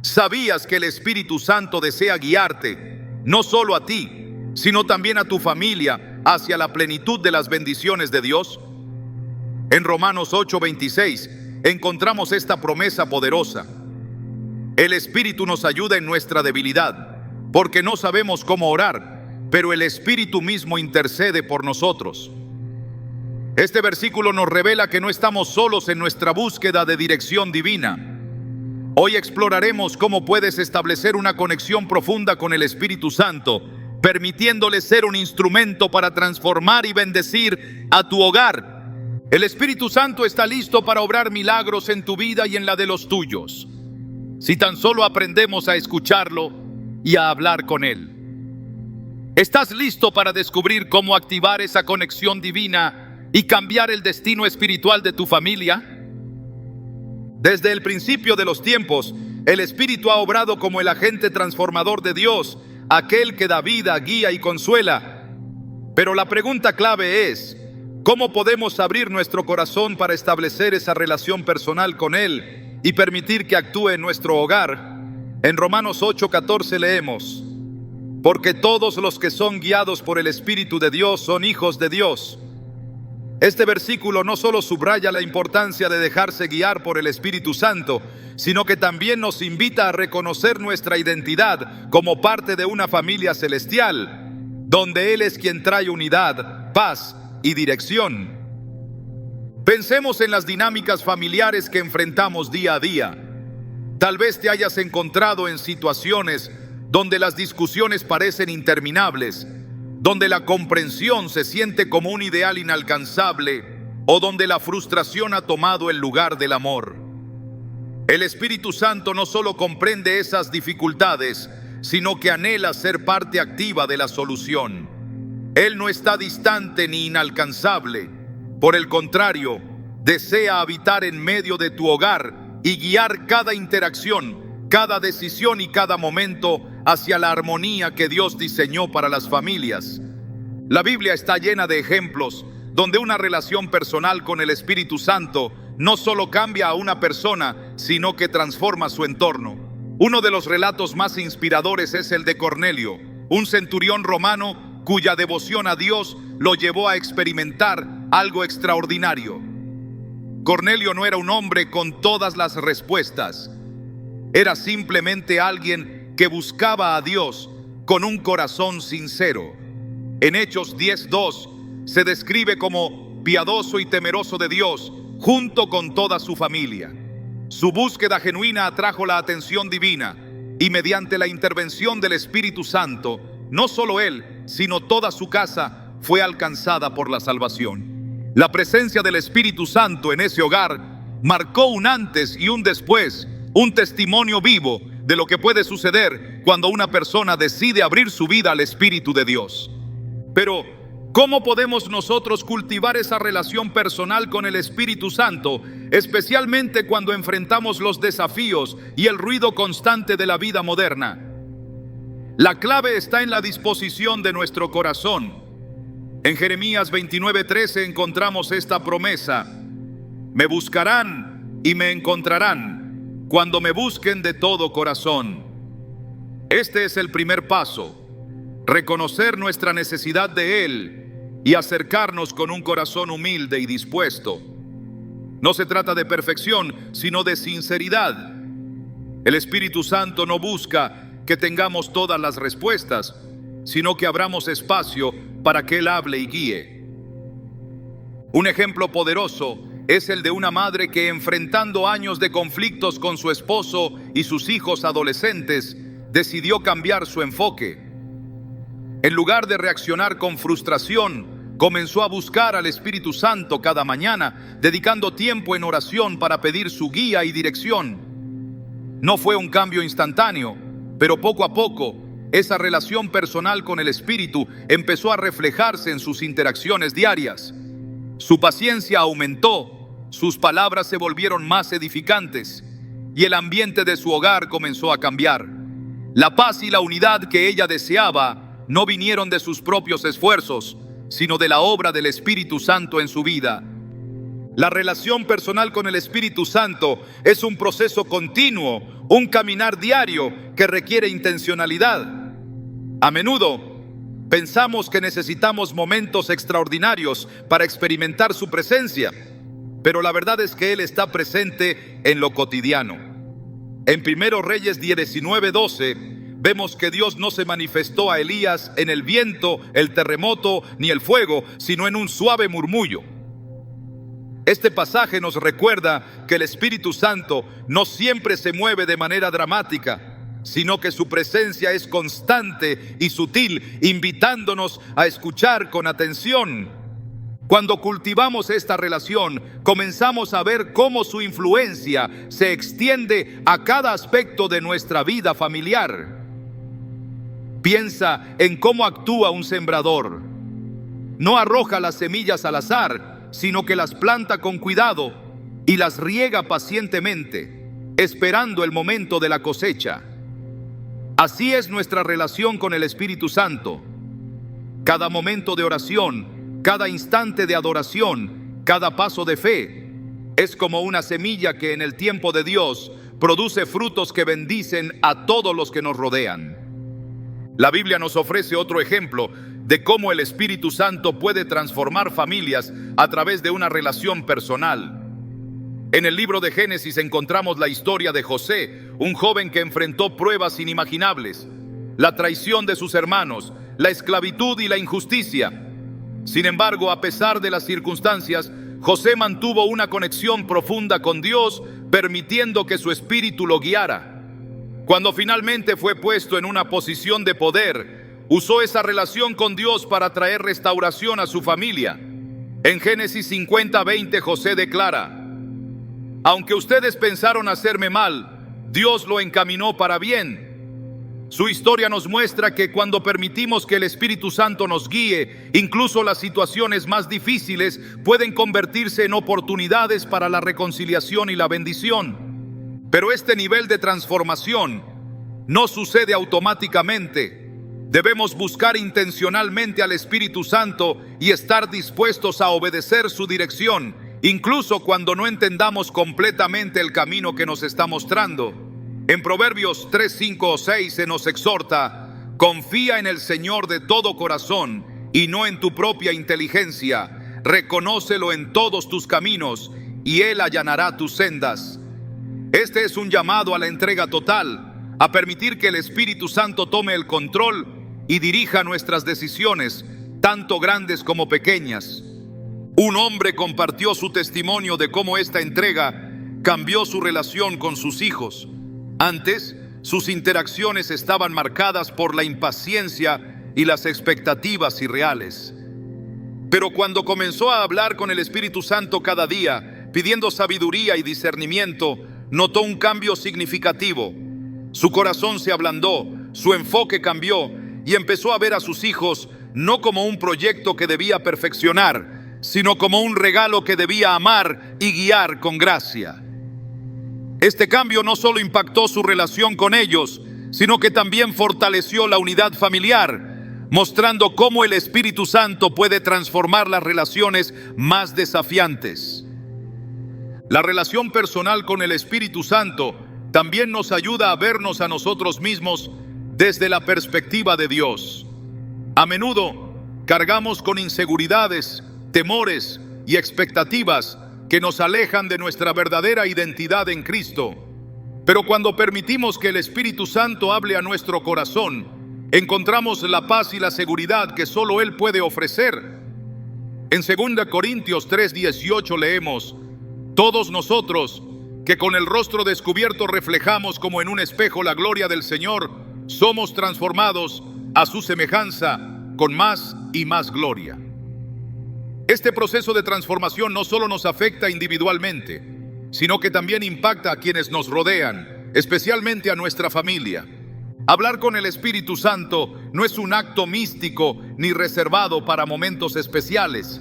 ¿Sabías que el Espíritu Santo desea guiarte, no solo a ti, sino también a tu familia, hacia la plenitud de las bendiciones de Dios? En Romanos 8:26 encontramos esta promesa poderosa. El Espíritu nos ayuda en nuestra debilidad, porque no sabemos cómo orar, pero el Espíritu mismo intercede por nosotros. Este versículo nos revela que no estamos solos en nuestra búsqueda de dirección divina. Hoy exploraremos cómo puedes establecer una conexión profunda con el Espíritu Santo, permitiéndole ser un instrumento para transformar y bendecir a tu hogar. El Espíritu Santo está listo para obrar milagros en tu vida y en la de los tuyos, si tan solo aprendemos a escucharlo y a hablar con Él. ¿Estás listo para descubrir cómo activar esa conexión divina y cambiar el destino espiritual de tu familia? Desde el principio de los tiempos, el Espíritu ha obrado como el agente transformador de Dios, aquel que da vida, guía y consuela. Pero la pregunta clave es, ¿cómo podemos abrir nuestro corazón para establecer esa relación personal con Él y permitir que actúe en nuestro hogar? En Romanos 8:14 leemos: porque todos los que son guiados por el Espíritu de Dios son hijos de Dios. Este versículo no solo subraya la importancia de dejarse guiar por el Espíritu Santo, sino que también nos invita a reconocer nuestra identidad como parte de una familia celestial, donde Él es quien trae unidad, paz y dirección. Pensemos en las dinámicas familiares que enfrentamos día a día. Tal vez te hayas encontrado en situaciones donde las discusiones parecen interminables, donde la comprensión se siente como un ideal inalcanzable o donde la frustración ha tomado el lugar del amor. El Espíritu Santo no solo comprende esas dificultades, sino que anhela ser parte activa de la solución. Él no está distante ni inalcanzable. Por el contrario, desea habitar en medio de tu hogar y guiar cada interacción, cada decisión y cada momento hacia la armonía que Dios diseñó para las familias. La Biblia está llena de ejemplos donde una relación personal con el Espíritu Santo no solo cambia a una persona, sino que transforma su entorno. Uno de los relatos más inspiradores es el de Cornelio, un centurión romano cuya devoción a Dios lo llevó a experimentar algo extraordinario. Cornelio no era un hombre con todas las respuestas. Era simplemente alguien que buscaba a Dios con un corazón sincero. En Hechos 10:2 se describe como piadoso y temeroso de Dios junto con toda su familia. Su búsqueda genuina atrajo la atención divina y mediante la intervención del Espíritu Santo, no solo él, sino toda su casa fue alcanzada por la salvación. La presencia del Espíritu Santo en ese hogar marcó un antes y un después, un testimonio vivo de lo que puede suceder cuando una persona decide abrir su vida al Espíritu de Dios. Pero, ¿cómo podemos nosotros cultivar esa relación personal con el Espíritu Santo, especialmente cuando enfrentamos los desafíos y el ruido constante de la vida moderna? La clave está en la disposición de nuestro corazón. En Jeremías 29:13 encontramos esta promesa: me buscarán y me encontrarán cuando me busquen de todo corazón. Este es el primer paso: reconocer nuestra necesidad de Él y acercarnos con un corazón humilde y dispuesto. No se trata de perfección, sino de sinceridad. El Espíritu Santo no busca que tengamos todas las respuestas, sino que abramos espacio para que Él hable y guíe. Un ejemplo poderoso es el de una madre que, enfrentando años de conflictos con su esposo y sus hijos adolescentes, decidió cambiar su enfoque. En lugar de reaccionar con frustración, comenzó a buscar al Espíritu Santo cada mañana, dedicando tiempo en oración para pedir su guía y dirección. No fue un cambio instantáneo, pero poco a poco, esa relación personal con el Espíritu empezó a reflejarse en sus interacciones diarias. Su paciencia aumentó, sus palabras se volvieron más edificantes y el ambiente de su hogar comenzó a cambiar. La paz y la unidad que ella deseaba no vinieron de sus propios esfuerzos, sino de la obra del Espíritu Santo en su vida. La relación personal con el Espíritu Santo es un proceso continuo, un caminar diario que requiere intencionalidad. A menudo pensamos que necesitamos momentos extraordinarios para experimentar su presencia, pero la verdad es que Él está presente en lo cotidiano. En 1 Reyes 19:12 vemos que Dios no se manifestó a Elías en el viento, el terremoto ni el fuego, sino en un suave murmullo. Este pasaje nos recuerda que el Espíritu Santo no siempre se mueve de manera dramática, sino que su presencia es constante y sutil, invitándonos a escuchar con atención. Cuando cultivamos esta relación, comenzamos a ver cómo su influencia se extiende a cada aspecto de nuestra vida familiar. Piensa en cómo actúa un sembrador. No arroja las semillas al azar, sino que las planta con cuidado y las riega pacientemente, esperando el momento de la cosecha. Así es nuestra relación con el Espíritu Santo. Cada momento de oración, cada instante de adoración, cada paso de fe, es como una semilla que en el tiempo de Dios produce frutos que bendicen a todos los que nos rodean. La Biblia nos ofrece otro ejemplo de cómo el Espíritu Santo puede transformar familias a través de una relación personal. En el libro de Génesis encontramos la historia de José, un joven que enfrentó pruebas inimaginables, la traición de sus hermanos, la esclavitud y la injusticia. Sin embargo, a pesar de las circunstancias, José mantuvo una conexión profunda con Dios, permitiendo que su espíritu lo guiara. Cuando finalmente fue puesto en una posición de poder, usó esa relación con Dios para traer restauración a su familia. En Génesis 50:20 José declara: aunque ustedes pensaron hacerme mal, Dios lo encaminó para bien. Su historia nos muestra que cuando permitimos que el Espíritu Santo nos guíe, incluso las situaciones más difíciles pueden convertirse en oportunidades para la reconciliación y la bendición. Pero este nivel de transformación no sucede automáticamente. Debemos buscar intencionalmente al Espíritu Santo y estar dispuestos a obedecer su dirección, incluso cuando no entendamos completamente el camino que nos está mostrando. En Proverbios 3, 5 o 6 se nos exhorta: confía en el Señor de todo corazón y no en tu propia inteligencia. Reconócelo en todos tus caminos y Él allanará tus sendas. Este es un llamado a la entrega total, a permitir que el Espíritu Santo tome el control y dirija nuestras decisiones, tanto grandes como pequeñas. Un hombre compartió su testimonio de cómo esta entrega cambió su relación con sus hijos. Antes, sus interacciones estaban marcadas por la impaciencia y las expectativas irreales. Pero cuando comenzó a hablar con el Espíritu Santo cada día, pidiendo sabiduría y discernimiento, notó un cambio significativo. Su corazón se ablandó, su enfoque cambió y empezó a ver a sus hijos no como un proyecto que debía perfeccionar, sino como un regalo que debía amar y guiar con gracia. Este cambio no solo impactó su relación con ellos, sino que también fortaleció la unidad familiar, mostrando cómo el Espíritu Santo puede transformar las relaciones más desafiantes. La relación personal con el Espíritu Santo también nos ayuda a vernos a nosotros mismos desde la perspectiva de Dios. A menudo cargamos con inseguridades, temores y expectativas que nos alejan de nuestra verdadera identidad en Cristo. Pero cuando permitimos que el Espíritu Santo hable a nuestro corazón, encontramos la paz y la seguridad que solo Él puede ofrecer. En 2 Corintios 3:18 leemos: todos nosotros, que con el rostro descubierto reflejamos como en un espejo la gloria del Señor, somos transformados a su semejanza con más y más gloria. Este proceso de transformación no solo nos afecta individualmente, sino que también impacta a quienes nos rodean, especialmente a nuestra familia. Hablar con el Espíritu Santo no es un acto místico ni reservado para momentos especiales.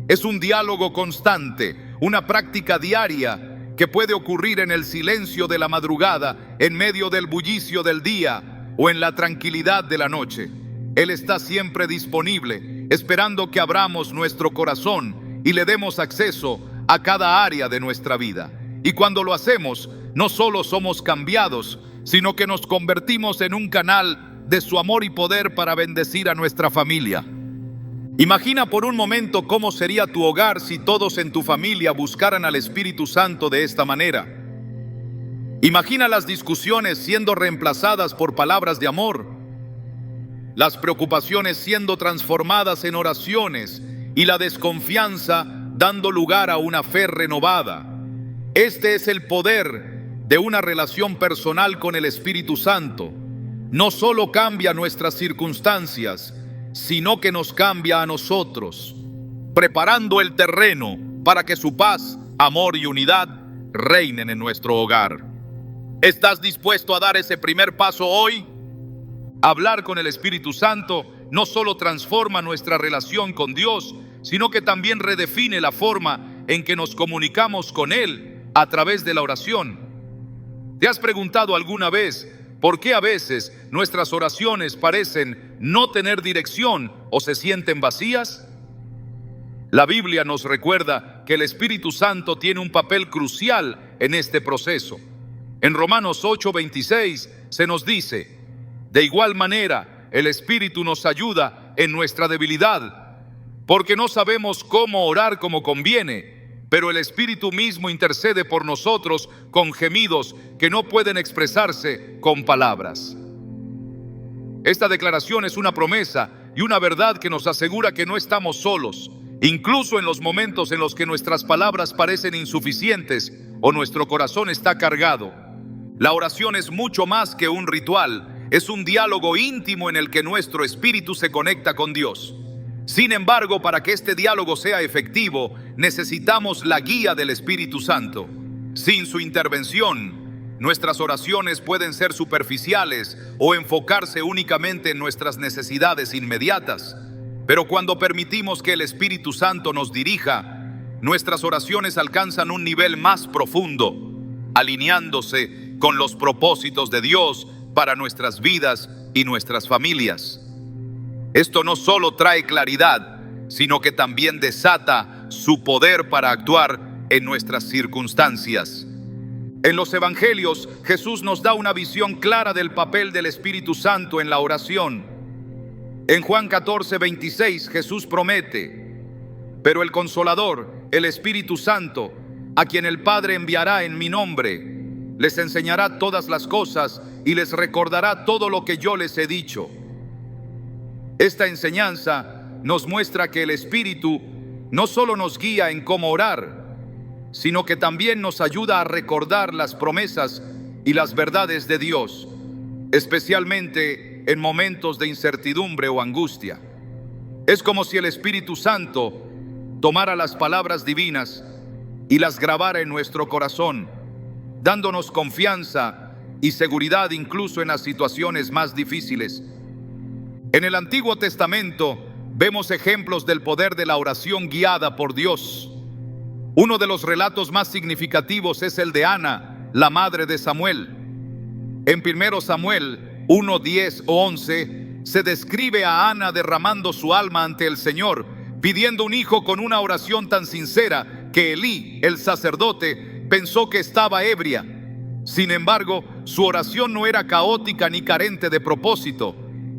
Es un diálogo constante, una práctica diaria que puede ocurrir en el silencio de la madrugada, en medio del bullicio del día o en la tranquilidad de la noche. Él está siempre disponible, esperando que abramos nuestro corazón y le demos acceso a cada área de nuestra vida. Y cuando lo hacemos, no solo somos cambiados, sino que nos convertimos en un canal de su amor y poder para bendecir a nuestra familia. Imagina por un momento cómo sería tu hogar si todos en tu familia buscaran al Espíritu Santo de esta manera. Imagina las discusiones siendo reemplazadas por palabras de amor, las preocupaciones siendo transformadas en oraciones y la desconfianza dando lugar a una fe renovada. Este es el poder de una relación personal con el Espíritu Santo. No solo cambia nuestras circunstancias, sino que nos cambia a nosotros, preparando el terreno para que su paz, amor y unidad reinen en nuestro hogar. ¿Estás dispuesto a dar ese primer paso hoy? Hablar con el Espíritu Santo no solo transforma nuestra relación con Dios, sino que también redefine la forma en que nos comunicamos con Él a través de la oración. ¿Te has preguntado alguna vez por qué a veces nuestras oraciones parecen no tener dirección o se sienten vacías? La Biblia nos recuerda que el Espíritu Santo tiene un papel crucial en este proceso. En Romanos 8:26 se nos dice: de igual manera, el Espíritu nos ayuda en nuestra debilidad, porque no sabemos cómo orar como conviene, pero el Espíritu mismo intercede por nosotros con gemidos que no pueden expresarse con palabras. Esta declaración es una promesa y una verdad que nos asegura que no estamos solos, incluso en los momentos en los que nuestras palabras parecen insuficientes o nuestro corazón está cargado. La oración es mucho más que un ritual, es un diálogo íntimo en el que nuestro espíritu se conecta con Dios. Sin embargo, para que este diálogo sea efectivo, necesitamos la guía del Espíritu Santo. Sin su intervención, nuestras oraciones pueden ser superficiales o enfocarse únicamente en nuestras necesidades inmediatas. Pero cuando permitimos que el Espíritu Santo nos dirija, nuestras oraciones alcanzan un nivel más profundo, alineándose con los propósitos de Dios para nuestras vidas y nuestras familias. Esto no solo trae claridad, sino que también desata su poder para actuar en nuestras circunstancias. En los Evangelios, Jesús nos da una visión clara del papel del Espíritu Santo en la oración. En Juan 14:26, Jesús promete: pero el Consolador, el Espíritu Santo, a quien el Padre enviará en mi nombre, les enseñará todas las cosas y les recordará todo lo que yo les he dicho. Esta enseñanza nos muestra que el Espíritu no solo nos guía en cómo orar, sino que también nos ayuda a recordar las promesas y las verdades de Dios, especialmente en momentos de incertidumbre o angustia. Es como si el Espíritu Santo tomara las palabras divinas y las grabara en nuestro corazón, dándonos confianza y seguridad incluso en las situaciones más difíciles. En el Antiguo Testamento vemos ejemplos del poder de la oración guiada por Dios. Uno de los relatos más significativos es el de Ana, la madre de Samuel. En 1 Samuel 1:10 o 11 se describe a Ana derramando su alma ante el Señor, pidiendo un hijo con una oración tan sincera que Elí, el sacerdote, pensó que estaba ebria. Sin embargo, su oración no era caótica ni carente de propósito.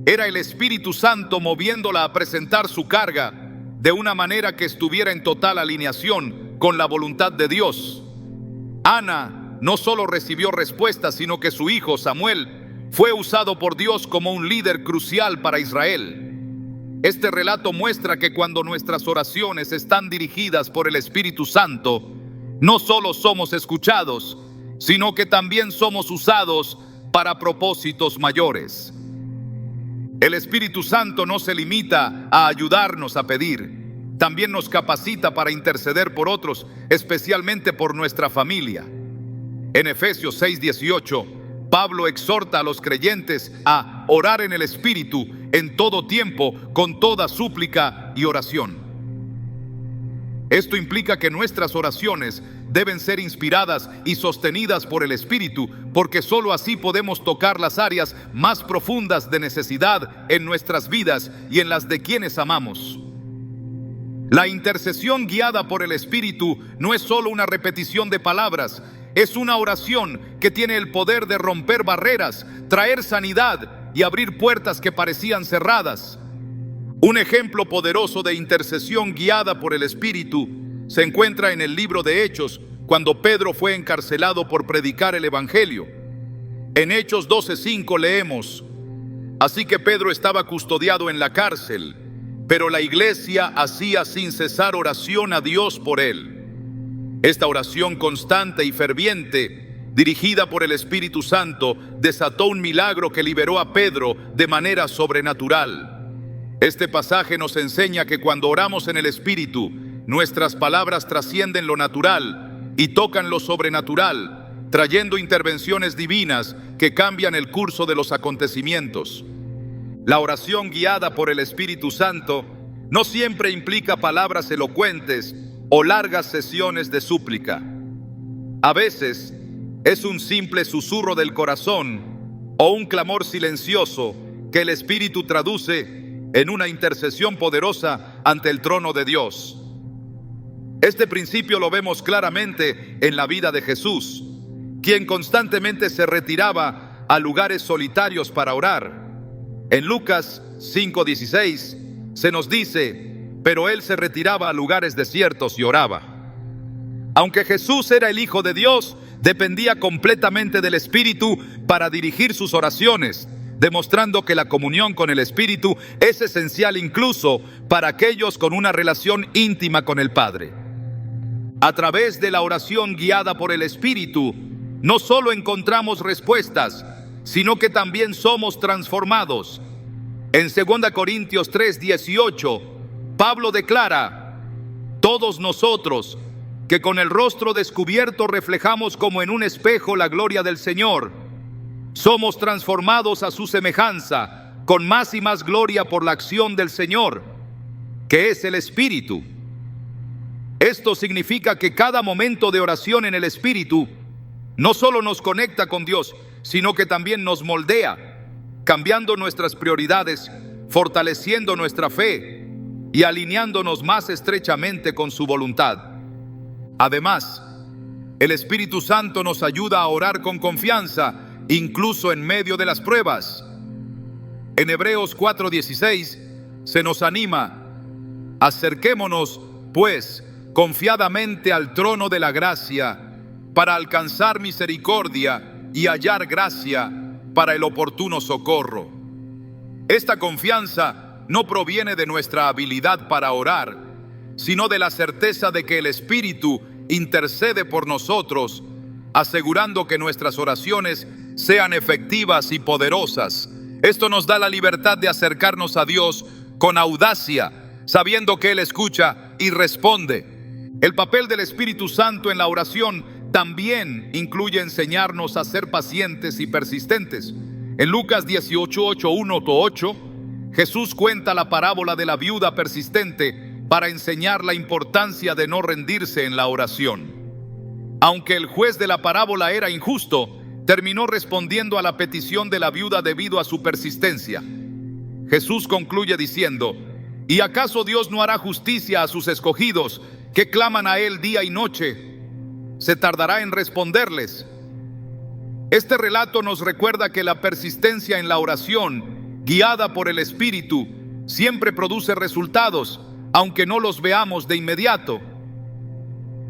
Era el Espíritu Santo moviéndola a presentar su carga de una manera que estuviera en total alineación con la voluntad de Dios. Ana no solo recibió respuesta, sino que su hijo Samuel fue usado por Dios como un líder crucial para Israel. Este relato muestra que cuando nuestras oraciones están dirigidas por el Espíritu Santo, no solo somos escuchados, sino que también somos usados para propósitos mayores. El Espíritu Santo no se limita a ayudarnos a pedir, también nos capacita para interceder por otros, especialmente por nuestra familia. En Efesios 6:18, Pablo exhorta a los creyentes a orar en el Espíritu en todo tiempo, con toda súplica y oración. Esto implica que nuestras oraciones deben ser inspiradas y sostenidas por el Espíritu, porque sólo así podemos tocar las áreas más profundas de necesidad en nuestras vidas y en las de quienes amamos. La intercesión guiada por el Espíritu no es solo una repetición de palabras, es una oración que tiene el poder de romper barreras, traer sanidad y abrir puertas que parecían cerradas. Un ejemplo poderoso de intercesión guiada por el Espíritu se encuentra en el libro de Hechos, cuando Pedro fue encarcelado por predicar el Evangelio. En Hechos 12:5 leemos: así que Pedro estaba custodiado en la cárcel, pero la iglesia hacía sin cesar oración a Dios por él. Esta oración constante y ferviente, dirigida por el Espíritu Santo, desató un milagro que liberó a Pedro de manera sobrenatural. Este pasaje nos enseña que cuando oramos en el Espíritu, nuestras palabras trascienden lo natural y tocan lo sobrenatural, trayendo intervenciones divinas que cambian el curso de los acontecimientos. La oración guiada por el Espíritu Santo no siempre implica palabras elocuentes o largas sesiones de súplica. A veces es un simple susurro del corazón o un clamor silencioso que el Espíritu traduce en una intercesión poderosa ante el trono de Dios. Este principio lo vemos claramente en la vida de Jesús, quien constantemente se retiraba a lugares solitarios para orar. En Lucas 5:16 se nos dice: pero él se retiraba a lugares desiertos y oraba. Aunque Jesús era el Hijo de Dios, dependía completamente del Espíritu para dirigir sus oraciones, demostrando que la comunión con el Espíritu es esencial incluso para aquellos con una relación íntima con el Padre. A través de la oración guiada por el Espíritu, no solo encontramos respuestas, sino que también somos transformados. En 2 Corintios 3:18, Pablo declara: todos nosotros, que con el rostro descubierto reflejamos como en un espejo la gloria del Señor, somos transformados a su semejanza, con más y más gloria por la acción del Señor, que es el Espíritu. Esto significa que cada momento de oración en el Espíritu no solo nos conecta con Dios, sino que también nos moldea, cambiando nuestras prioridades, fortaleciendo nuestra fe y alineándonos más estrechamente con su voluntad. Además, el Espíritu Santo nos ayuda a orar con confianza, incluso en medio de las pruebas. En Hebreos 4:16 se nos anima: acerquémonos, pues, confiadamente al trono de la gracia, para alcanzar misericordia y hallar gracia para el oportuno socorro. Esta confianza no proviene de nuestra habilidad para orar, sino de la certeza de que el Espíritu intercede por nosotros, asegurando que nuestras oraciones sean efectivas y poderosas. Esto nos da la libertad de acercarnos a Dios con audacia, sabiendo que Él escucha y responde. El papel del Espíritu Santo en la oración también incluye enseñarnos a ser pacientes y persistentes. En Lucas 18:8 Jesús cuenta la parábola de la viuda persistente para enseñar la importancia de no rendirse en la oración. Aunque el juez de la parábola era injusto, terminó respondiendo a la petición de la viuda debido a su persistencia. Jesús concluye diciendo: ¿y acaso Dios no hará justicia a sus escogidos, que claman a Él día y noche? ¿Se tardará en responderles? Este relato nos recuerda que la persistencia en la oración, guiada por el Espíritu, siempre produce resultados, aunque no los veamos de inmediato.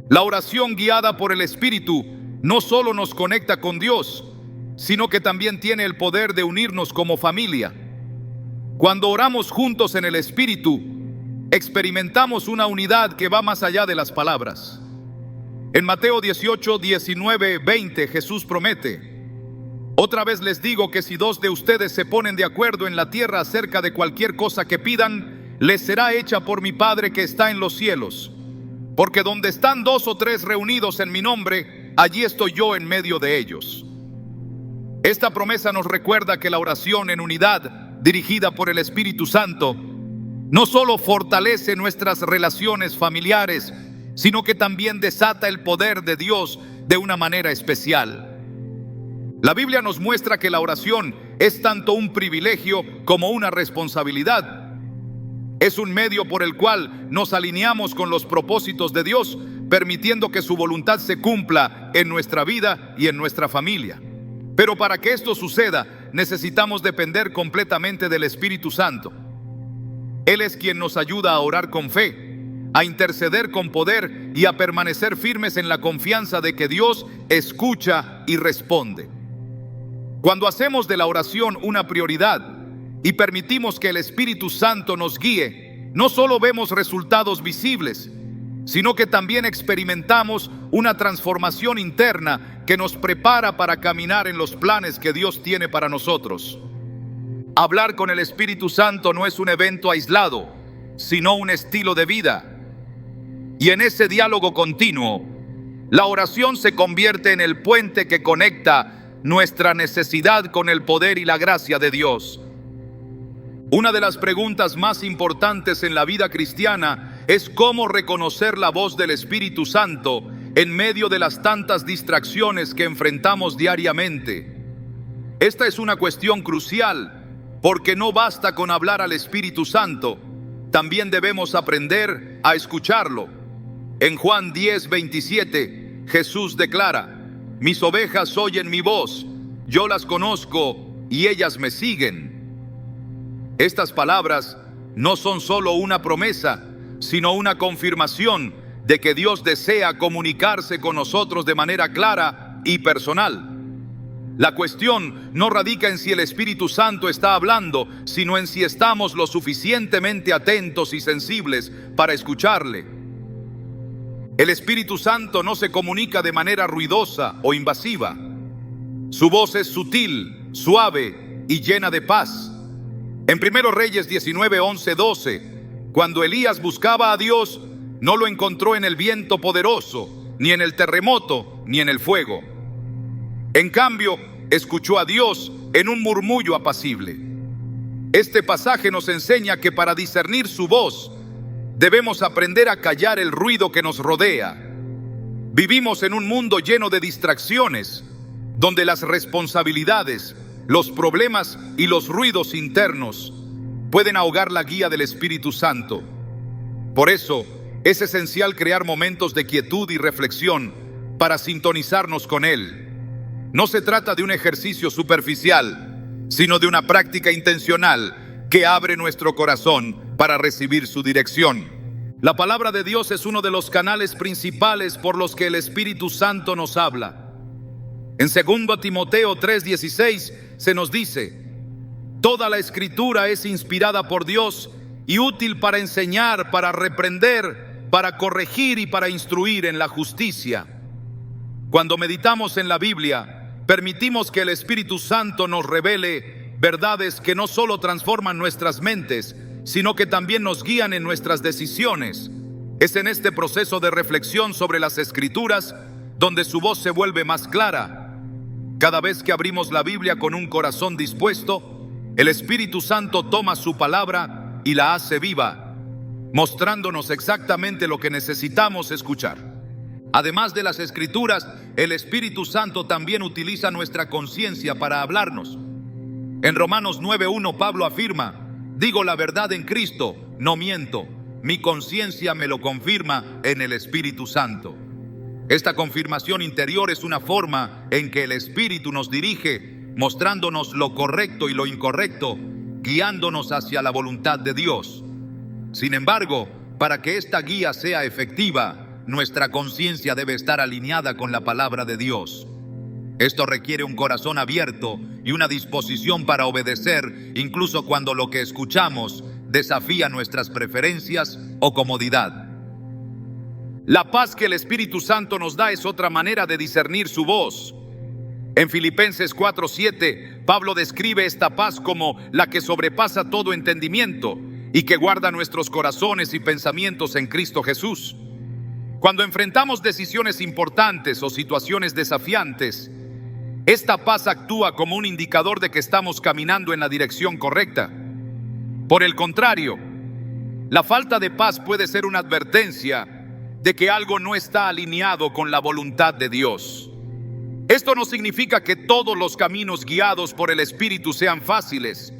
La oración guiada por el Espíritu no solo nos conecta con Dios, sino que también tiene el poder de unirnos como familia. Cuando oramos juntos en el Espíritu, experimentamos una unidad que va más allá de las palabras. En Mateo 18:19-20 Jesús promete: otra vez les digo que si dos de ustedes se ponen de acuerdo en la tierra acerca de cualquier cosa que pidan, les será hecha por mi Padre que está en los cielos. Porque donde están 2 o 3 reunidos en mi nombre, allí estoy yo en medio de ellos. Esta promesa nos recuerda que la oración en unidad, dirigida por el Espíritu Santo, no solo fortalece nuestras relaciones familiares, sino que también desata el poder de Dios de una manera especial. La Biblia nos muestra que la oración es tanto un privilegio como una responsabilidad. Es un medio por el cual nos alineamos con los propósitos de Dios, permitiendo que su voluntad se cumpla en nuestra vida y en nuestra familia. Pero para que esto suceda, necesitamos depender completamente del Espíritu Santo. Él es quien nos ayuda a orar con fe, a interceder con poder y a permanecer firmes en la confianza de que Dios escucha y responde. Cuando hacemos de la oración una prioridad y permitimos que el Espíritu Santo nos guíe, no solo vemos resultados visibles, sino que también experimentamos una transformación interna que nos prepara para caminar en los planes que Dios tiene para nosotros. Hablar con el Espíritu Santo no es un evento aislado, sino un estilo de vida. Y en ese diálogo continuo, la oración se convierte en el puente que conecta nuestra necesidad con el poder y la gracia de Dios. Una de las preguntas más importantes en la vida cristiana es cómo reconocer la voz del Espíritu Santo en medio de las tantas distracciones que enfrentamos diariamente. Esta es una cuestión crucial, porque no basta con hablar al Espíritu Santo, también debemos aprender a escucharlo. En Juan 10:27, Jesús declara: mis ovejas oyen mi voz, yo las conozco y ellas me siguen. Estas palabras no son solo una promesa, sino una confirmación de que Dios desea comunicarse con nosotros de manera clara y personal. La cuestión no radica en si el Espíritu Santo está hablando, sino en si estamos lo suficientemente atentos y sensibles para escucharle. El Espíritu Santo no se comunica de manera ruidosa o invasiva. Su voz es sutil, suave y llena de paz. En 1 Reyes 19:11-12, cuando Elías buscaba a Dios, no lo encontró en el viento poderoso, ni en el terremoto, ni en el fuego. En cambio, escuchó a Dios en un murmullo apacible. Este pasaje nos enseña que para discernir su voz, debemos aprender a callar el ruido que nos rodea. Vivimos en un mundo lleno de distracciones, donde las responsabilidades, los problemas y los ruidos internos pueden ahogar la guía del Espíritu Santo. Por eso, es esencial crear momentos de quietud y reflexión para sintonizarnos con Él. No se trata de un ejercicio superficial, sino de una práctica intencional que abre nuestro corazón para recibir su dirección. La palabra de Dios es uno de los canales principales por los que el Espíritu Santo nos habla. En 2 Timoteo 3:16 se nos dice: toda la Escritura es inspirada por Dios y útil para enseñar, para reprender, para corregir y para instruir en la justicia. Cuando meditamos en la Biblia, permitimos que el Espíritu Santo nos revele verdades que no solo transforman nuestras mentes, sino que también nos guían en nuestras decisiones. Es en este proceso de reflexión sobre las Escrituras donde su voz se vuelve más clara. Cada vez que abrimos la Biblia con un corazón dispuesto, el Espíritu Santo toma su palabra y la hace viva, mostrándonos exactamente lo que necesitamos escuchar. Además de las Escrituras, el Espíritu Santo también utiliza nuestra conciencia para hablarnos. En Romanos 9:1 Pablo afirma: digo la verdad en Cristo, no miento, mi conciencia me lo confirma en el Espíritu Santo. Esta confirmación interior es una forma en que el Espíritu nos dirige, mostrándonos lo correcto y lo incorrecto, guiándonos hacia la voluntad de Dios. Sin embargo, para que esta guía sea efectiva, nuestra conciencia debe estar alineada con la palabra de Dios. Esto requiere un corazón abierto y una disposición para obedecer, incluso cuando lo que escuchamos desafía nuestras preferencias o comodidad. La paz que el Espíritu Santo nos da es otra manera de discernir su voz. En Filipenses 4:7, Pablo describe esta paz como la que sobrepasa todo entendimiento y que guarda nuestros corazones y pensamientos en Cristo Jesús. Cuando enfrentamos decisiones importantes o situaciones desafiantes, esta paz actúa como un indicador de que estamos caminando en la dirección correcta. Por el contrario, la falta de paz puede ser una advertencia de que algo no está alineado con la voluntad de Dios. Esto no significa que todos los caminos guiados por el Espíritu sean fáciles.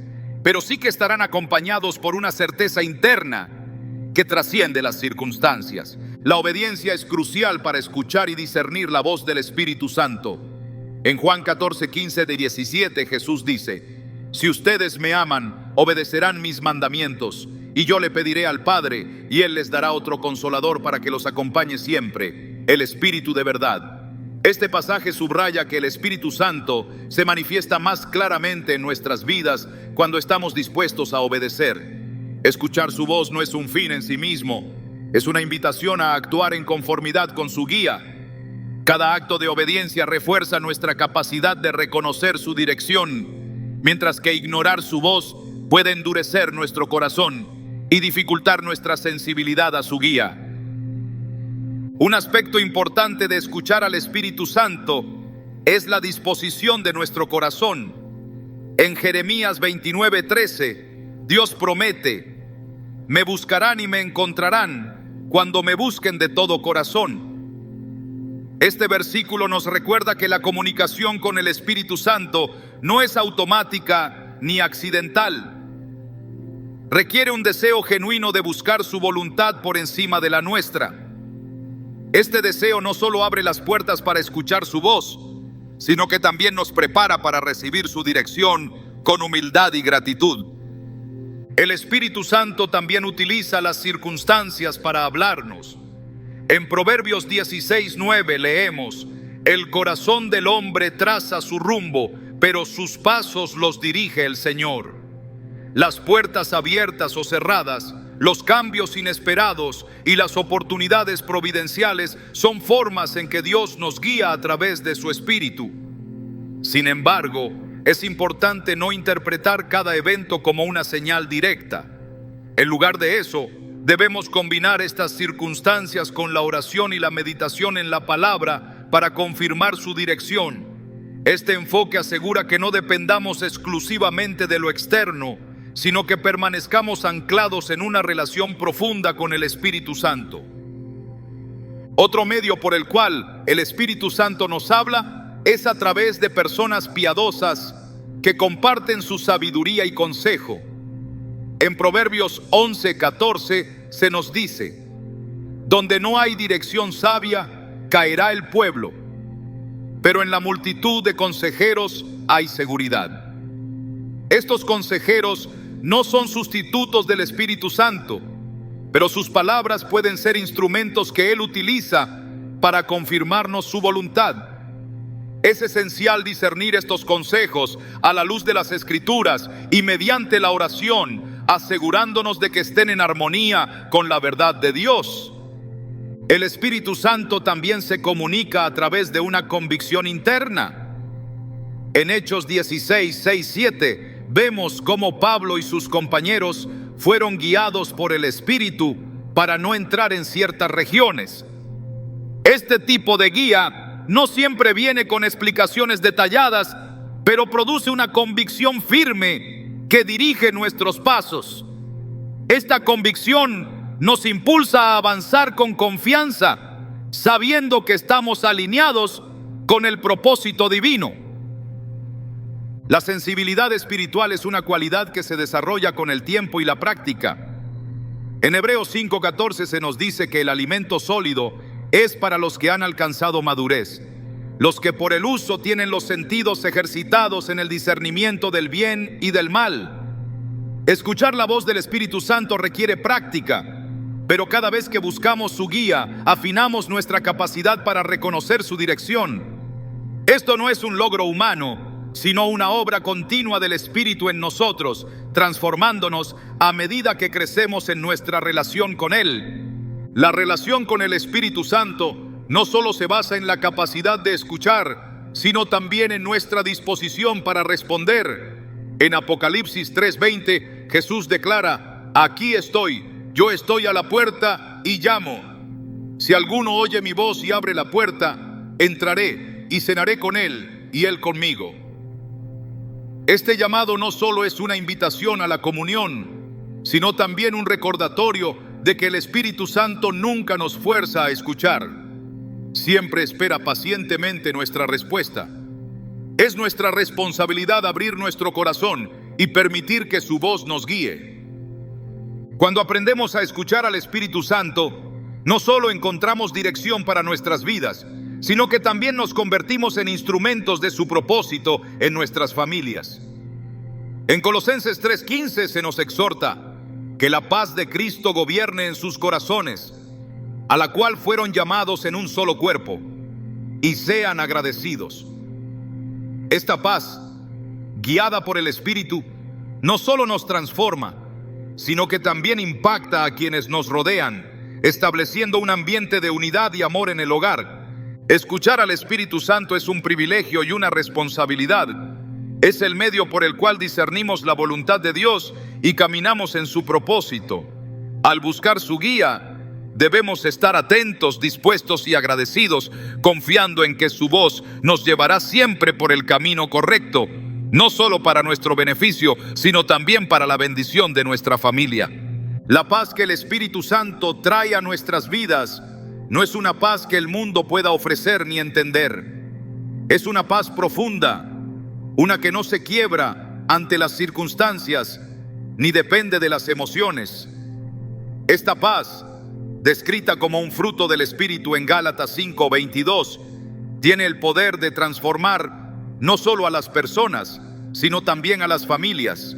pero sí que estarán acompañados por una certeza interna que trasciende las circunstancias. La obediencia es crucial para escuchar y discernir la voz del Espíritu Santo. En Juan 14:15-17 Jesús dice: si ustedes me aman, obedecerán mis mandamientos, y yo le pediré al Padre, y Él les dará otro consolador para que los acompañe siempre, el Espíritu de verdad. Este pasaje subraya que el Espíritu Santo se manifiesta más claramente en nuestras vidas cuando estamos dispuestos a obedecer. Escuchar su voz no es un fin en sí mismo, es una invitación a actuar en conformidad con su guía. Cada acto de obediencia refuerza nuestra capacidad de reconocer su dirección, mientras que ignorar su voz puede endurecer nuestro corazón y dificultar nuestra sensibilidad a su guía. Un aspecto importante de escuchar al Espíritu Santo es la disposición de nuestro corazón. En Jeremías 29:13, Dios promete: me buscarán y me encontrarán cuando me busquen de todo corazón. Este versículo nos recuerda que la comunicación con el Espíritu Santo no es automática ni accidental. Requiere un deseo genuino de buscar su voluntad por encima de la nuestra. Este deseo no solo abre las puertas para escuchar su voz, sino que también nos prepara para recibir su dirección con humildad y gratitud. El Espíritu Santo también utiliza las circunstancias para hablarnos. En Proverbios 16:9 leemos: el corazón del hombre traza su rumbo, pero sus pasos los dirige el Señor. Las puertas abiertas o cerradas, los cambios inesperados y las oportunidades providenciales son formas en que Dios nos guía a través de su Espíritu. Sin embargo, es importante no interpretar cada evento como una señal directa. En lugar de eso, debemos combinar estas circunstancias con la oración y la meditación en la palabra para confirmar su dirección. Este enfoque asegura que no dependamos exclusivamente de lo externo, sino que permanezcamos anclados en una relación profunda con el Espíritu Santo. Otro medio por el cual el Espíritu Santo nos habla es a través de personas piadosas que comparten su sabiduría y consejo. En Proverbios 11:14 se nos dice: donde no hay dirección sabia, caerá el pueblo, pero en la multitud de consejeros hay seguridad. Estos consejeros no son sustitutos del Espíritu Santo, pero sus palabras pueden ser instrumentos que Él utiliza para confirmarnos su voluntad. Es esencial discernir estos consejos a la luz de las Escrituras y mediante la oración, asegurándonos de que estén en armonía con la verdad de Dios. El Espíritu Santo también se comunica a través de una convicción interna. En Hechos 16:6-7 vemos cómo Pablo y sus compañeros fueron guiados por el Espíritu para no entrar en ciertas regiones. Este tipo de guía no siempre viene con explicaciones detalladas, pero produce una convicción firme que dirige nuestros pasos. Esta convicción nos impulsa a avanzar con confianza, sabiendo que estamos alineados con el propósito divino. La sensibilidad espiritual es una cualidad que se desarrolla con el tiempo y la práctica. En Hebreos 5:14 se nos dice que el alimento sólido es para los que han alcanzado madurez, los que por el uso tienen los sentidos ejercitados en el discernimiento del bien y del mal. Escuchar la voz del Espíritu Santo requiere práctica, pero cada vez que buscamos su guía, afinamos nuestra capacidad para reconocer su dirección. Esto no es un logro humano, sino una obra continua del Espíritu en nosotros, transformándonos a medida que crecemos en nuestra relación con Él. La relación con el Espíritu Santo no solo se basa en la capacidad de escuchar, sino también en nuestra disposición para responder. En Apocalipsis 3:20, Jesús declara: aquí estoy, yo estoy a la puerta y llamo. Si alguno oye mi voz y abre la puerta, entraré y cenaré con él y él conmigo. Este llamado no solo es una invitación a la comunión, sino también un recordatorio de que el Espíritu Santo nunca nos fuerza a escuchar. Siempre espera pacientemente nuestra respuesta. Es nuestra responsabilidad abrir nuestro corazón y permitir que su voz nos guíe. Cuando aprendemos a escuchar al Espíritu Santo, no solo encontramos dirección para nuestras vidas, sino que también nos convertimos en instrumentos de su propósito en nuestras familias. En Colosenses 3:15 se nos exhorta que la paz de Cristo gobierne en sus corazones, a la cual fueron llamados en un solo cuerpo, y sean agradecidos. Esta paz, guiada por el Espíritu, no solo nos transforma, sino que también impacta a quienes nos rodean, estableciendo un ambiente de unidad y amor en el hogar. Escuchar al Espíritu Santo es un privilegio y una responsabilidad. Es el medio por el cual discernimos la voluntad de Dios y caminamos en su propósito. Al buscar su guía, debemos estar atentos, dispuestos y agradecidos, confiando en que su voz nos llevará siempre por el camino correcto, no solo para nuestro beneficio, sino también para la bendición de nuestra familia. La paz que el Espíritu Santo trae a nuestras vidas no es una paz que el mundo pueda ofrecer ni entender. Es una paz profunda, una que no se quiebra ante las circunstancias, ni depende de las emociones. Esta paz, descrita como un fruto del Espíritu en Gálatas 5:22, tiene el poder de transformar no solo a las personas, sino también a las familias.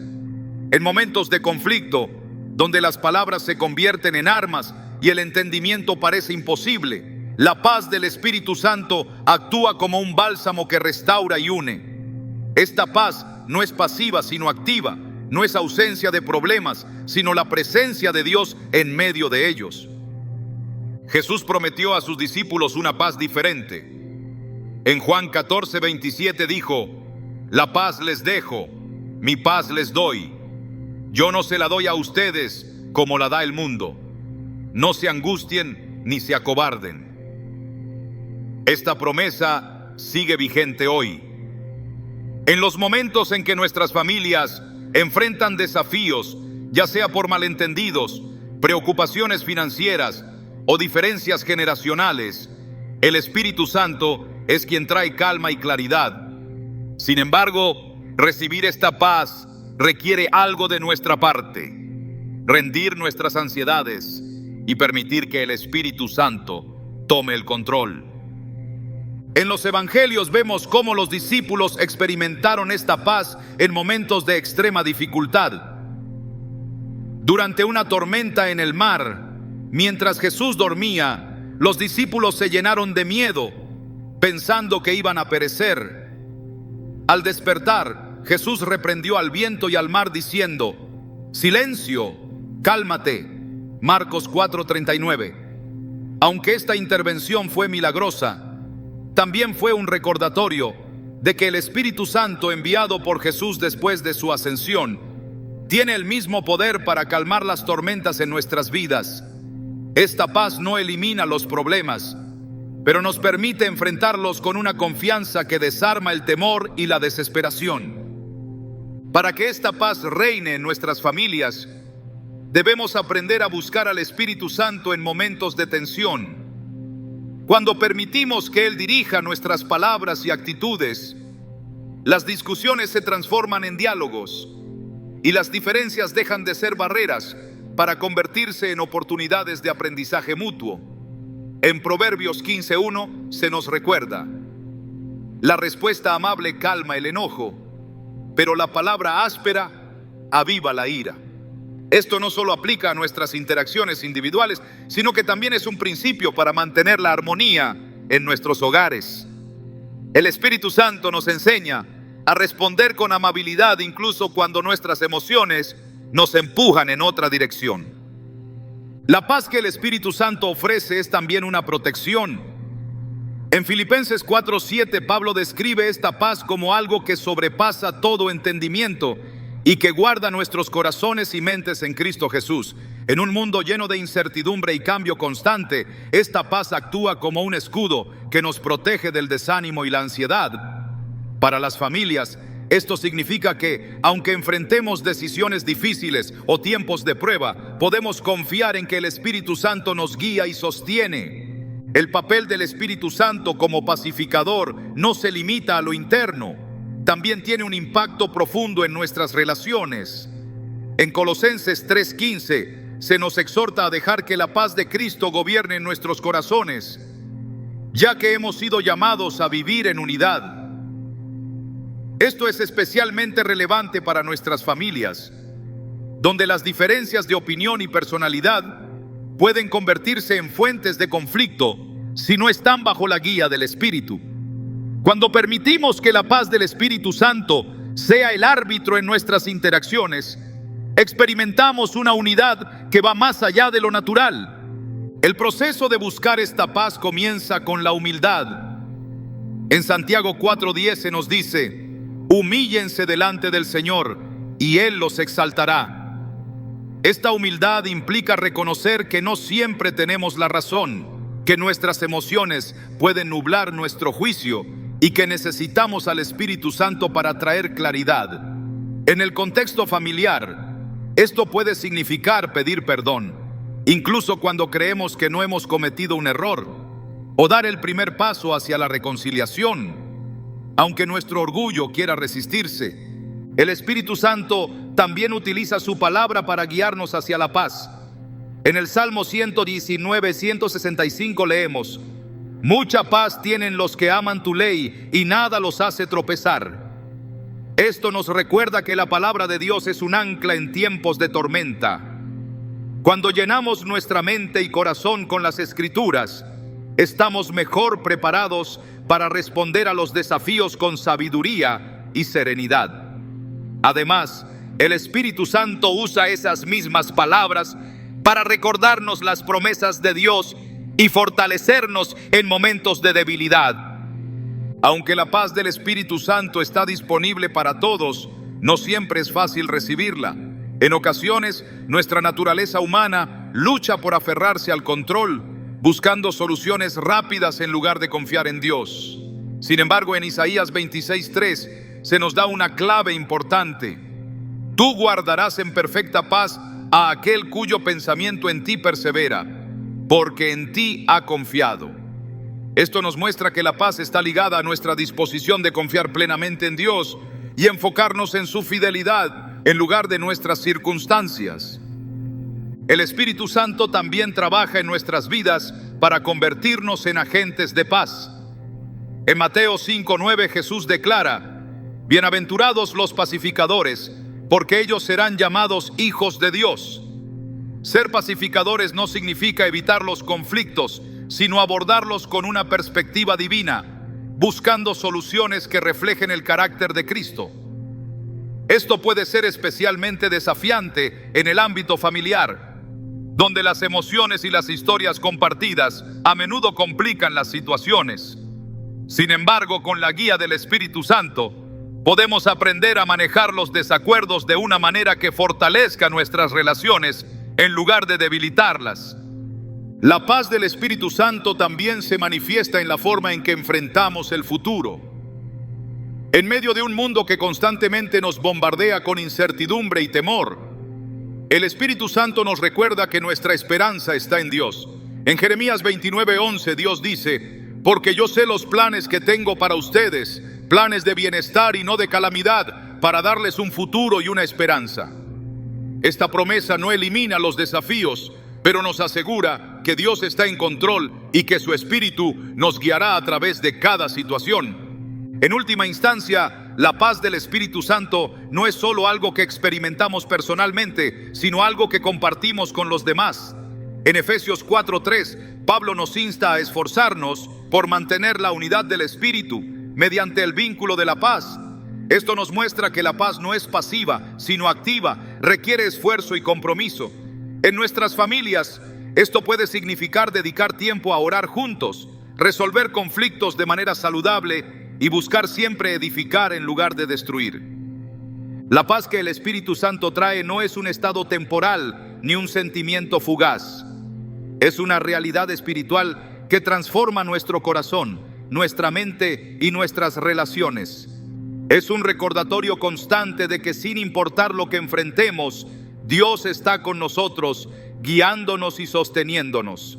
En momentos de conflicto, donde las palabras se convierten en armas y el entendimiento parece imposible, la paz del Espíritu Santo actúa como un bálsamo que restaura y une. Esta paz no es pasiva, sino activa. No es ausencia de problemas, sino la presencia de Dios en medio de ellos. Jesús prometió a sus discípulos una paz diferente. En Juan 14:27 dijo: la paz les dejo, mi paz les doy. Yo no se la doy a ustedes como la da el mundo. No se angustien ni se acobarden. Esta promesa sigue vigente hoy. En los momentos en que nuestras familias enfrentan desafíos, ya sea por malentendidos, preocupaciones financieras o diferencias generacionales, el Espíritu Santo es quien trae calma y claridad. Sin embargo, recibir esta paz requiere algo de nuestra parte: rendir nuestras ansiedades y permitir que el Espíritu Santo tome el control. En los evangelios vemos cómo los discípulos experimentaron esta paz en momentos de extrema dificultad. Durante una tormenta en el mar, mientras Jesús dormía, los discípulos se llenaron de miedo, pensando que iban a perecer. Al despertar, Jesús reprendió al viento y al mar diciendo: silencio, cálmate. Marcos 4:39. Aunque esta intervención fue milagrosa, también fue un recordatorio de que el Espíritu Santo enviado por Jesús después de su ascensión tiene el mismo poder para calmar las tormentas en nuestras vidas. Esta paz no elimina los problemas, pero nos permite enfrentarlos con una confianza que desarma el temor y la desesperación. Para que esta paz reine en nuestras familias, debemos aprender a buscar al Espíritu Santo en momentos de tensión. Cuando permitimos que Él dirija nuestras palabras y actitudes, las discusiones se transforman en diálogos y las diferencias dejan de ser barreras para convertirse en oportunidades de aprendizaje mutuo. En Proverbios 15:1 se nos recuerda: la respuesta amable calma el enojo, pero la palabra áspera aviva la ira. Esto no solo aplica a nuestras interacciones individuales, sino que también es un principio para mantener la armonía en nuestros hogares. El Espíritu Santo nos enseña a responder con amabilidad incluso cuando nuestras emociones nos empujan en otra dirección. La paz que el Espíritu Santo ofrece es también una protección. En Filipenses 4:7, Pablo describe esta paz como algo que sobrepasa todo entendimiento y que guarda nuestros corazones y mentes en Cristo Jesús. En un mundo lleno de incertidumbre y cambio constante, esta paz actúa como un escudo que nos protege del desánimo y la ansiedad. Para las familias, esto significa que, aunque enfrentemos decisiones difíciles o tiempos de prueba, podemos confiar en que el Espíritu Santo nos guía y sostiene. El papel del Espíritu Santo como pacificador no se limita a lo interno. también tiene un impacto profundo en nuestras relaciones. En Colosenses 3:15 se nos exhorta a dejar que la paz de Cristo gobierne en nuestros corazones, ya que hemos sido llamados a vivir en unidad. Esto es especialmente relevante para nuestras familias, donde las diferencias de opinión y personalidad pueden convertirse en fuentes de conflicto si no están bajo la guía del Espíritu. Cuando permitimos que la paz del Espíritu Santo sea el árbitro en nuestras interacciones, experimentamos una unidad que va más allá de lo natural. El proceso de buscar esta paz comienza con la humildad. En Santiago 4:10 se nos dice: humíllense delante del Señor y Él los exaltará. Esta humildad implica reconocer que no siempre tenemos la razón, que nuestras emociones pueden nublar nuestro juicio y que necesitamos al Espíritu Santo para traer claridad. En el contexto familiar, esto puede significar pedir perdón, incluso cuando creemos que no hemos cometido un error, o dar el primer paso hacia la reconciliación. Aunque nuestro orgullo quiera resistirse, el Espíritu Santo también utiliza su palabra para guiarnos hacia la paz. En el Salmo 119:165 leemos: mucha paz tienen los que aman tu ley y nada los hace tropezar. Esto nos recuerda que la palabra de Dios es un ancla en tiempos de tormenta. Cuando llenamos nuestra mente y corazón con las Escrituras, estamos mejor preparados para responder a los desafíos con sabiduría y serenidad. Además, el Espíritu Santo usa esas mismas palabras para recordarnos las promesas de Dios y fortalecernos en momentos de debilidad. Aunque la paz del Espíritu Santo está disponible para todos, no siempre es fácil recibirla. En ocasiones, nuestra naturaleza humana lucha por aferrarse al control, buscando soluciones rápidas en lugar de confiar en Dios. Sin embargo, en Isaías 26:3 se nos da una clave importante: tú guardarás en perfecta paz a aquel cuyo pensamiento en ti persevera, porque en ti ha confiado. Esto nos muestra que la paz está ligada a nuestra disposición de confiar plenamente en Dios y enfocarnos en su fidelidad en lugar de nuestras circunstancias. El Espíritu Santo también trabaja en nuestras vidas para convertirnos en agentes de paz. En Mateo 5:9 Jesús declara: bienaventurados los pacificadores, porque ellos serán llamados hijos de Dios. Ser pacificadores no significa evitar los conflictos, sino abordarlos con una perspectiva divina, buscando soluciones que reflejen el carácter de Cristo. Esto puede ser especialmente desafiante en el ámbito familiar, donde las emociones y las historias compartidas a menudo complican las situaciones. Sin embargo, con la guía del Espíritu Santo, podemos aprender a manejar los desacuerdos de una manera que fortalezca nuestras relaciones en lugar de debilitarlas. La paz del Espíritu Santo también se manifiesta en la forma en que enfrentamos el futuro. En medio de un mundo que constantemente nos bombardea con incertidumbre y temor, el Espíritu Santo nos recuerda que nuestra esperanza está en Dios. En Jeremías 29:11 Dios dice: porque yo sé los planes que tengo para ustedes, planes de bienestar y no de calamidad, para darles un futuro y una esperanza. Esta promesa no elimina los desafíos, pero nos asegura que Dios está en control y que su Espíritu nos guiará a través de cada situación. En última instancia, la paz del Espíritu Santo no es solo algo que experimentamos personalmente, sino algo que compartimos con los demás. En Efesios 4:3, Pablo nos insta a esforzarnos por mantener la unidad del Espíritu mediante el vínculo de la paz. Esto nos muestra que la paz no es pasiva, sino activa, requiere esfuerzo y compromiso. En nuestras familias, esto puede significar dedicar tiempo a orar juntos, resolver conflictos de manera saludable y buscar siempre edificar en lugar de destruir. La paz que el Espíritu Santo trae no es un estado temporal ni un sentimiento fugaz. Es una realidad espiritual que transforma nuestro corazón, nuestra mente y nuestras relaciones. Es un recordatorio constante de que sin importar lo que enfrentemos, Dios está con nosotros, guiándonos y sosteniéndonos.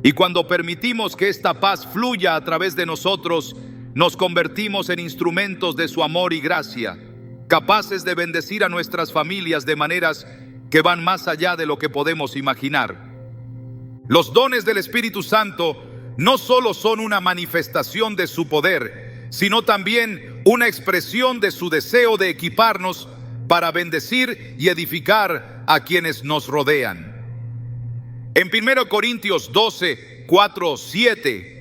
Y cuando permitimos que esta paz fluya a través de nosotros, nos convertimos en instrumentos de su amor y gracia, capaces de bendecir a nuestras familias de maneras que van más allá de lo que podemos imaginar. Los dones del Espíritu Santo no solo son una manifestación de su poder, sino también una expresión de su deseo de equiparnos para bendecir y edificar a quienes nos rodean. En 1 Corintios 12, 4, 7,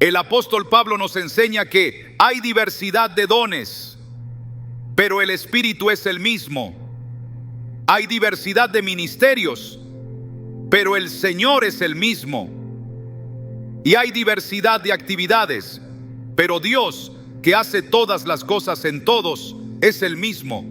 el apóstol Pablo nos enseña que hay diversidad de dones, pero el Espíritu es el mismo. Hay diversidad de ministerios, pero el Señor es el mismo. Y hay diversidad de actividades, pero Dios, que hace todas las cosas en todos, es el mismo.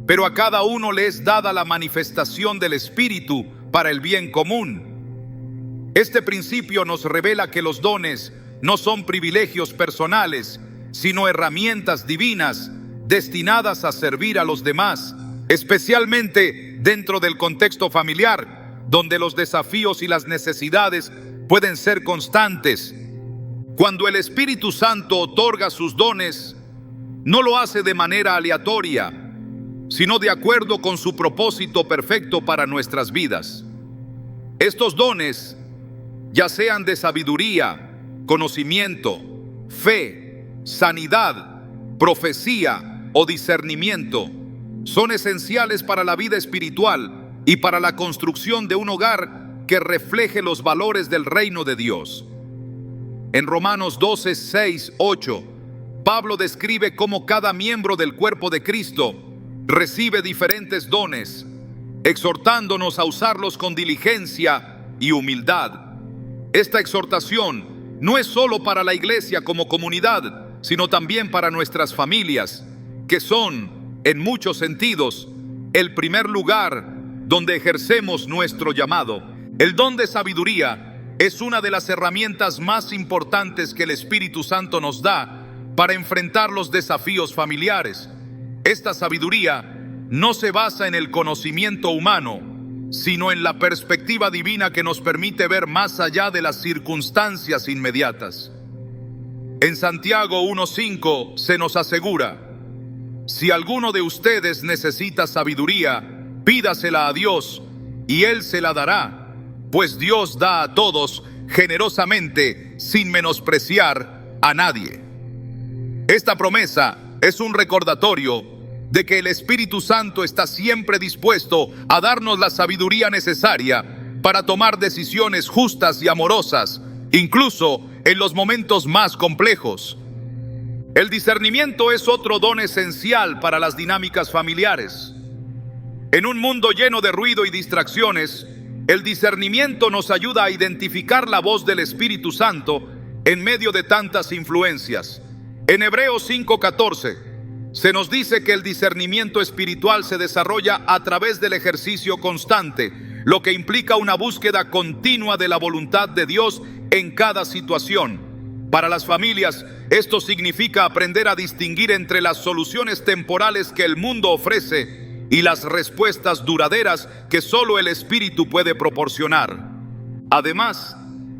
Pero a cada uno le es dada la manifestación del Espíritu para el bien común. Este principio nos revela que los dones no son privilegios personales, sino herramientas divinas destinadas a servir a los demás, especialmente dentro del contexto familiar, donde los desafíos y las necesidades pueden ser constantes. Cuando el Espíritu Santo otorga sus dones, no lo hace de manera aleatoria, sino de acuerdo con su propósito perfecto para nuestras vidas. Estos dones, ya sean de sabiduría, conocimiento, fe, sanidad, profecía o discernimiento, son esenciales para la vida espiritual y para la construcción de un hogar que refleje los valores del reino de Dios. En Romanos 12, 6, 8, Pablo describe cómo cada miembro del cuerpo de Cristo recibe diferentes dones, exhortándonos a usarlos con diligencia y humildad. Esta exhortación no es solo para la iglesia como comunidad, sino también para nuestras familias, que son, en muchos sentidos, el primer lugar donde ejercemos nuestro llamado. El don de sabiduría es una de las herramientas más importantes que el Espíritu Santo nos da para enfrentar los desafíos familiares. Esta sabiduría no se basa en el conocimiento humano, sino en la perspectiva divina que nos permite ver más allá de las circunstancias inmediatas. En Santiago 1:5 se nos asegura: si alguno de ustedes necesita sabiduría, pídasela a Dios y Él se la dará, pues Dios da a todos generosamente sin menospreciar a nadie. Esta promesa es un recordatorio de que el Espíritu Santo está siempre dispuesto a darnos la sabiduría necesaria para tomar decisiones justas y amorosas, incluso en los momentos más complejos. El discernimiento es otro don esencial para las dinámicas familiares. En un mundo lleno de ruido y distracciones, el discernimiento nos ayuda a identificar la voz del Espíritu Santo en medio de tantas influencias. En Hebreos 5:14 se nos dice que el discernimiento espiritual se desarrolla a través del ejercicio constante, lo que implica una búsqueda continua de la voluntad de Dios en cada situación. Para las familias, esto significa aprender a distinguir entre las soluciones temporales que el mundo ofrece y las respuestas duraderas que solo el Espíritu puede proporcionar. Además,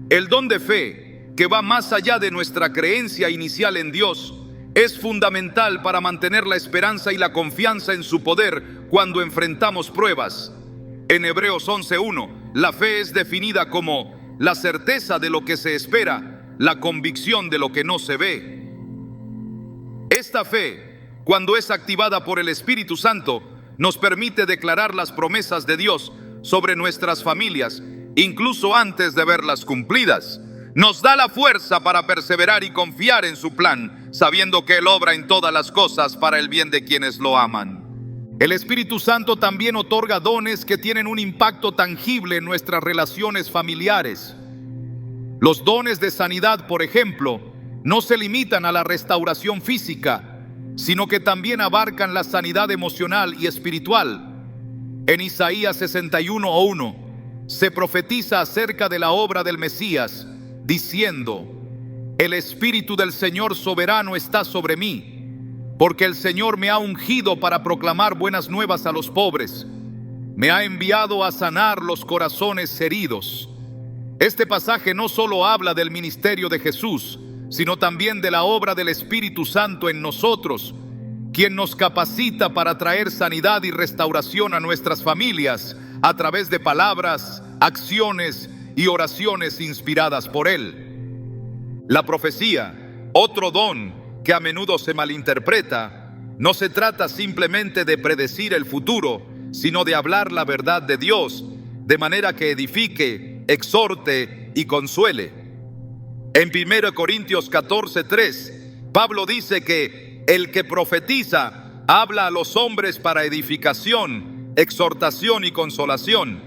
el don de fe, que va más allá de nuestra creencia inicial en Dios, es fundamental para mantener la esperanza y la confianza en su poder cuando enfrentamos pruebas. En Hebreos 11:1, la fe es definida como la certeza de lo que se espera, la convicción de lo que no se ve. Esta fe, cuando es activada por el Espíritu Santo, nos permite declarar las promesas de Dios sobre nuestras familias, incluso antes de verlas cumplidas. Nos da la fuerza para perseverar y confiar en su plan, sabiendo que Él obra en todas las cosas para el bien de quienes lo aman. El Espíritu Santo también otorga dones que tienen un impacto tangible en nuestras relaciones familiares. Los dones de sanidad, por ejemplo, no se limitan a la restauración física, sino que también abarcan la sanidad emocional y espiritual. En Isaías 61:1 se profetiza acerca de la obra del Mesías, diciendo: el Espíritu del Señor soberano está sobre mí, porque el Señor me ha ungido para proclamar buenas nuevas a los pobres. Me ha enviado a sanar los corazones heridos. Este pasaje no solo habla del ministerio de Jesús, sino también de la obra del Espíritu Santo en nosotros, quien nos capacita para traer sanidad y restauración a nuestras familias a través de palabras, acciones y oraciones inspiradas por Él. La profecía, otro don que a menudo se malinterpreta, no se trata simplemente de predecir el futuro, sino de hablar la verdad de Dios, de manera que edifique, exhorte y consuele. En 1 Corintios 14:3, Pablo dice que el que profetiza habla a los hombres para edificación, exhortación y consolación.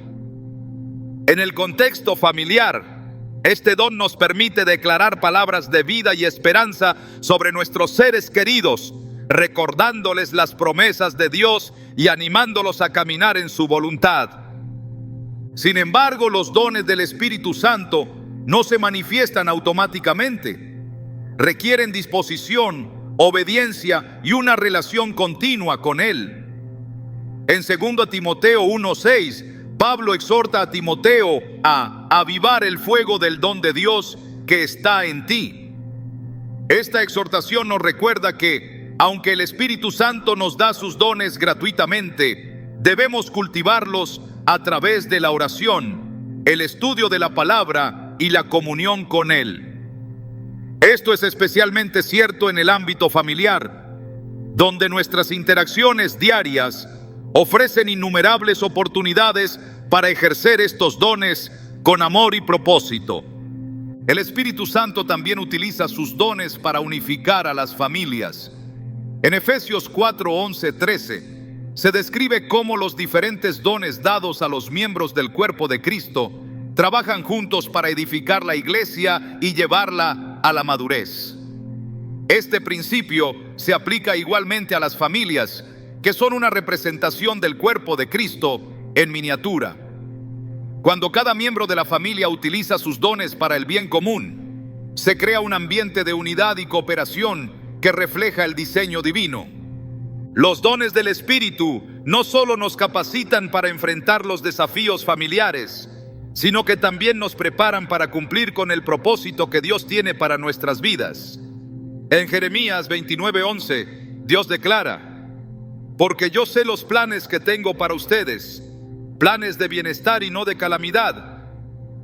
En el contexto familiar, este don nos permite declarar palabras de vida y esperanza sobre nuestros seres queridos, recordándoles las promesas de Dios y animándolos a caminar en su voluntad. Sin embargo, los dones del Espíritu Santo no se manifiestan automáticamente. Requieren disposición, obediencia y una relación continua con Él. En 2 Timoteo 1:6, Pablo exhorta a Timoteo a avivar el fuego del don de Dios que está en ti. Esta exhortación nos recuerda que, aunque el Espíritu Santo nos da sus dones gratuitamente, debemos cultivarlos a través de la oración, el estudio de la palabra y la comunión con Él. Esto es especialmente cierto en el ámbito familiar, donde nuestras interacciones diarias ofrecen innumerables oportunidades para ejercer estos dones con amor y propósito. El Espíritu Santo también utiliza sus dones para unificar a las familias. En Efesios 4:11-13 se describe cómo los diferentes dones dados a los miembros del cuerpo de Cristo trabajan juntos para edificar la iglesia y llevarla a la madurez. Este principio se aplica igualmente a las familias, que son una representación del cuerpo de Cristo en miniatura. Cuando cada miembro de la familia utiliza sus dones para el bien común, se crea un ambiente de unidad y cooperación que refleja el diseño divino. Los dones del Espíritu no solo nos capacitan para enfrentar los desafíos familiares, sino que también nos preparan para cumplir con el propósito que Dios tiene para nuestras vidas. En Jeremías 29:11, Dios declara: porque yo sé los planes que tengo para ustedes, planes de bienestar y no de calamidad,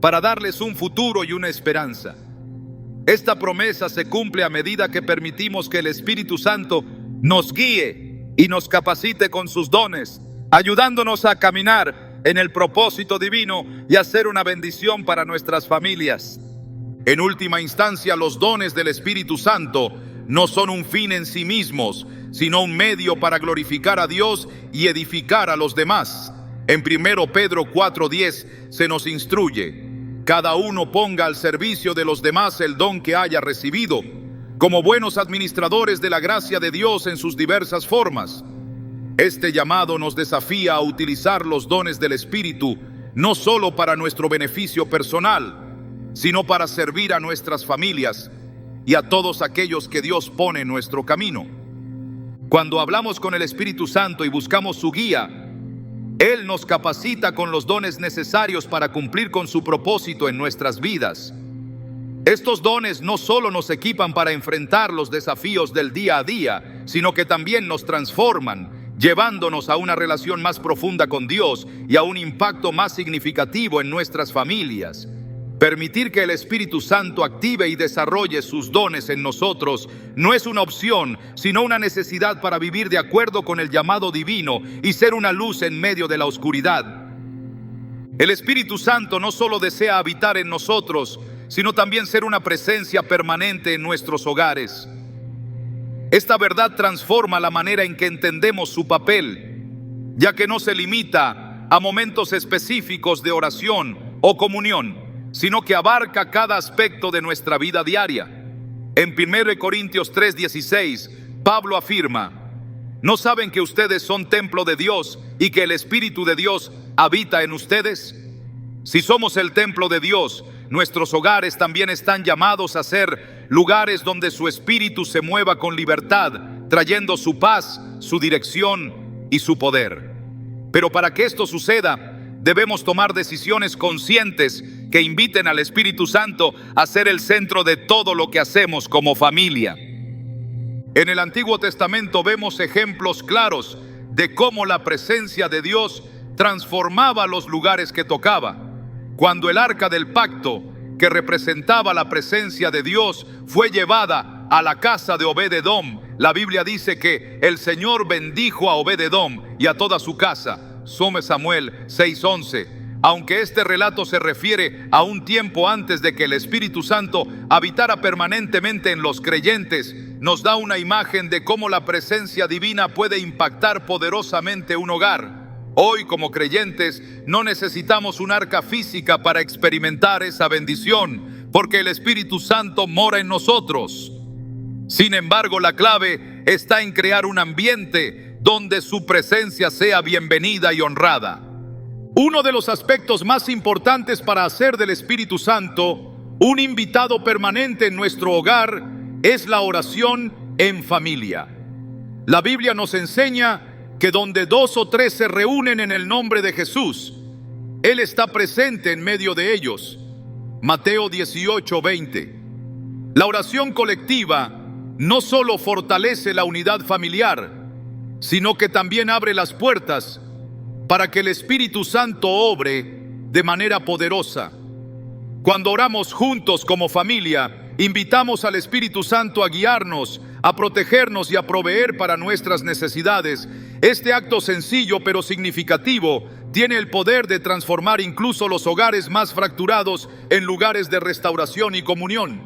para darles un futuro y una esperanza. Esta promesa se cumple a medida que permitimos que el Espíritu Santo nos guíe y nos capacite con sus dones, ayudándonos a caminar en el propósito divino y a ser una bendición para nuestras familias. En última instancia, los dones del Espíritu Santo no son un fin en sí mismos, sino un medio para glorificar a Dios y edificar a los demás. En 1 Pedro 4:10 se nos instruye: cada uno ponga al servicio de los demás el don que haya recibido, como buenos administradores de la gracia de Dios en sus diversas formas. Este llamado nos desafía a utilizar los dones del Espíritu no solo para nuestro beneficio personal, sino para servir a nuestras familias y a todos aquellos que Dios pone en nuestro camino. Cuando hablamos con el Espíritu Santo y buscamos su guía, Él nos capacita con los dones necesarios para cumplir con su propósito en nuestras vidas. Estos dones no solo nos equipan para enfrentar los desafíos del día a día, sino que también nos transforman, llevándonos a una relación más profunda con Dios y a un impacto más significativo en nuestras familias. Permitir que el Espíritu Santo active y desarrolle sus dones en nosotros no es una opción, sino una necesidad para vivir de acuerdo con el llamado divino y ser una luz en medio de la oscuridad. El Espíritu Santo no solo desea habitar en nosotros, sino también ser una presencia permanente en nuestros hogares. Esta verdad transforma la manera en que entendemos su papel, ya que no se limita a momentos específicos de oración o comunión, sino que abarca cada aspecto de nuestra vida diaria. En 1 Corintios 3:16, Pablo afirma: ¿no saben que ustedes son templo de Dios y que el Espíritu de Dios habita en ustedes? Si somos el templo de Dios, nuestros hogares también están llamados a ser lugares donde su Espíritu se mueva con libertad, trayendo su paz, su dirección y su poder. Pero para que esto suceda, debemos tomar decisiones conscientes que inviten al Espíritu Santo a ser el centro de todo lo que hacemos como familia. En el Antiguo Testamento vemos ejemplos claros de cómo la presencia de Dios transformaba los lugares que tocaba. Cuando el arca del pacto, que representaba la presencia de Dios, fue llevada a la casa de Obed-Edom, la Biblia dice que el Señor bendijo a Obed-Edom y a toda su casa. Samuel 6:11. Aunque este relato se refiere a un tiempo antes de que el Espíritu Santo habitara permanentemente en los creyentes, nos da una imagen de cómo la presencia divina puede impactar poderosamente un hogar. Hoy, como creyentes, no necesitamos un arca física para experimentar esa bendición, porque el Espíritu Santo mora en nosotros. Sin embargo, la clave está en crear un ambiente donde su presencia sea bienvenida y honrada. Uno de los aspectos más importantes para hacer del Espíritu Santo un invitado permanente en nuestro hogar es la oración en familia. La Biblia nos enseña que donde 2 o 3 se reúnen en el nombre de Jesús, Él está presente en medio de ellos. Mateo 18:20. La oración colectiva no solo fortalece la unidad familiar, sino que también abre las puertas para que el Espíritu Santo obre de manera poderosa. Cuando oramos juntos como familia, invitamos al Espíritu Santo a guiarnos, a protegernos y a proveer para nuestras necesidades. Este acto sencillo pero significativo tiene el poder de transformar incluso los hogares más fracturados en lugares de restauración y comunión.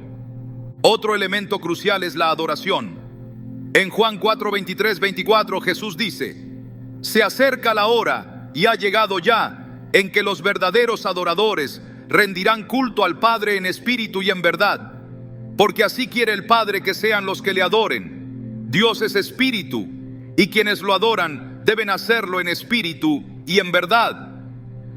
Otro elemento crucial es la adoración. En Juan 4:23-24 Jesús dice: se acerca la hora y ha llegado ya en que los verdaderos adoradores rendirán culto al Padre en espíritu y en verdad, porque así quiere el Padre que sean los que le adoren. Dios es espíritu, y quienes lo adoran deben hacerlo en espíritu y en verdad.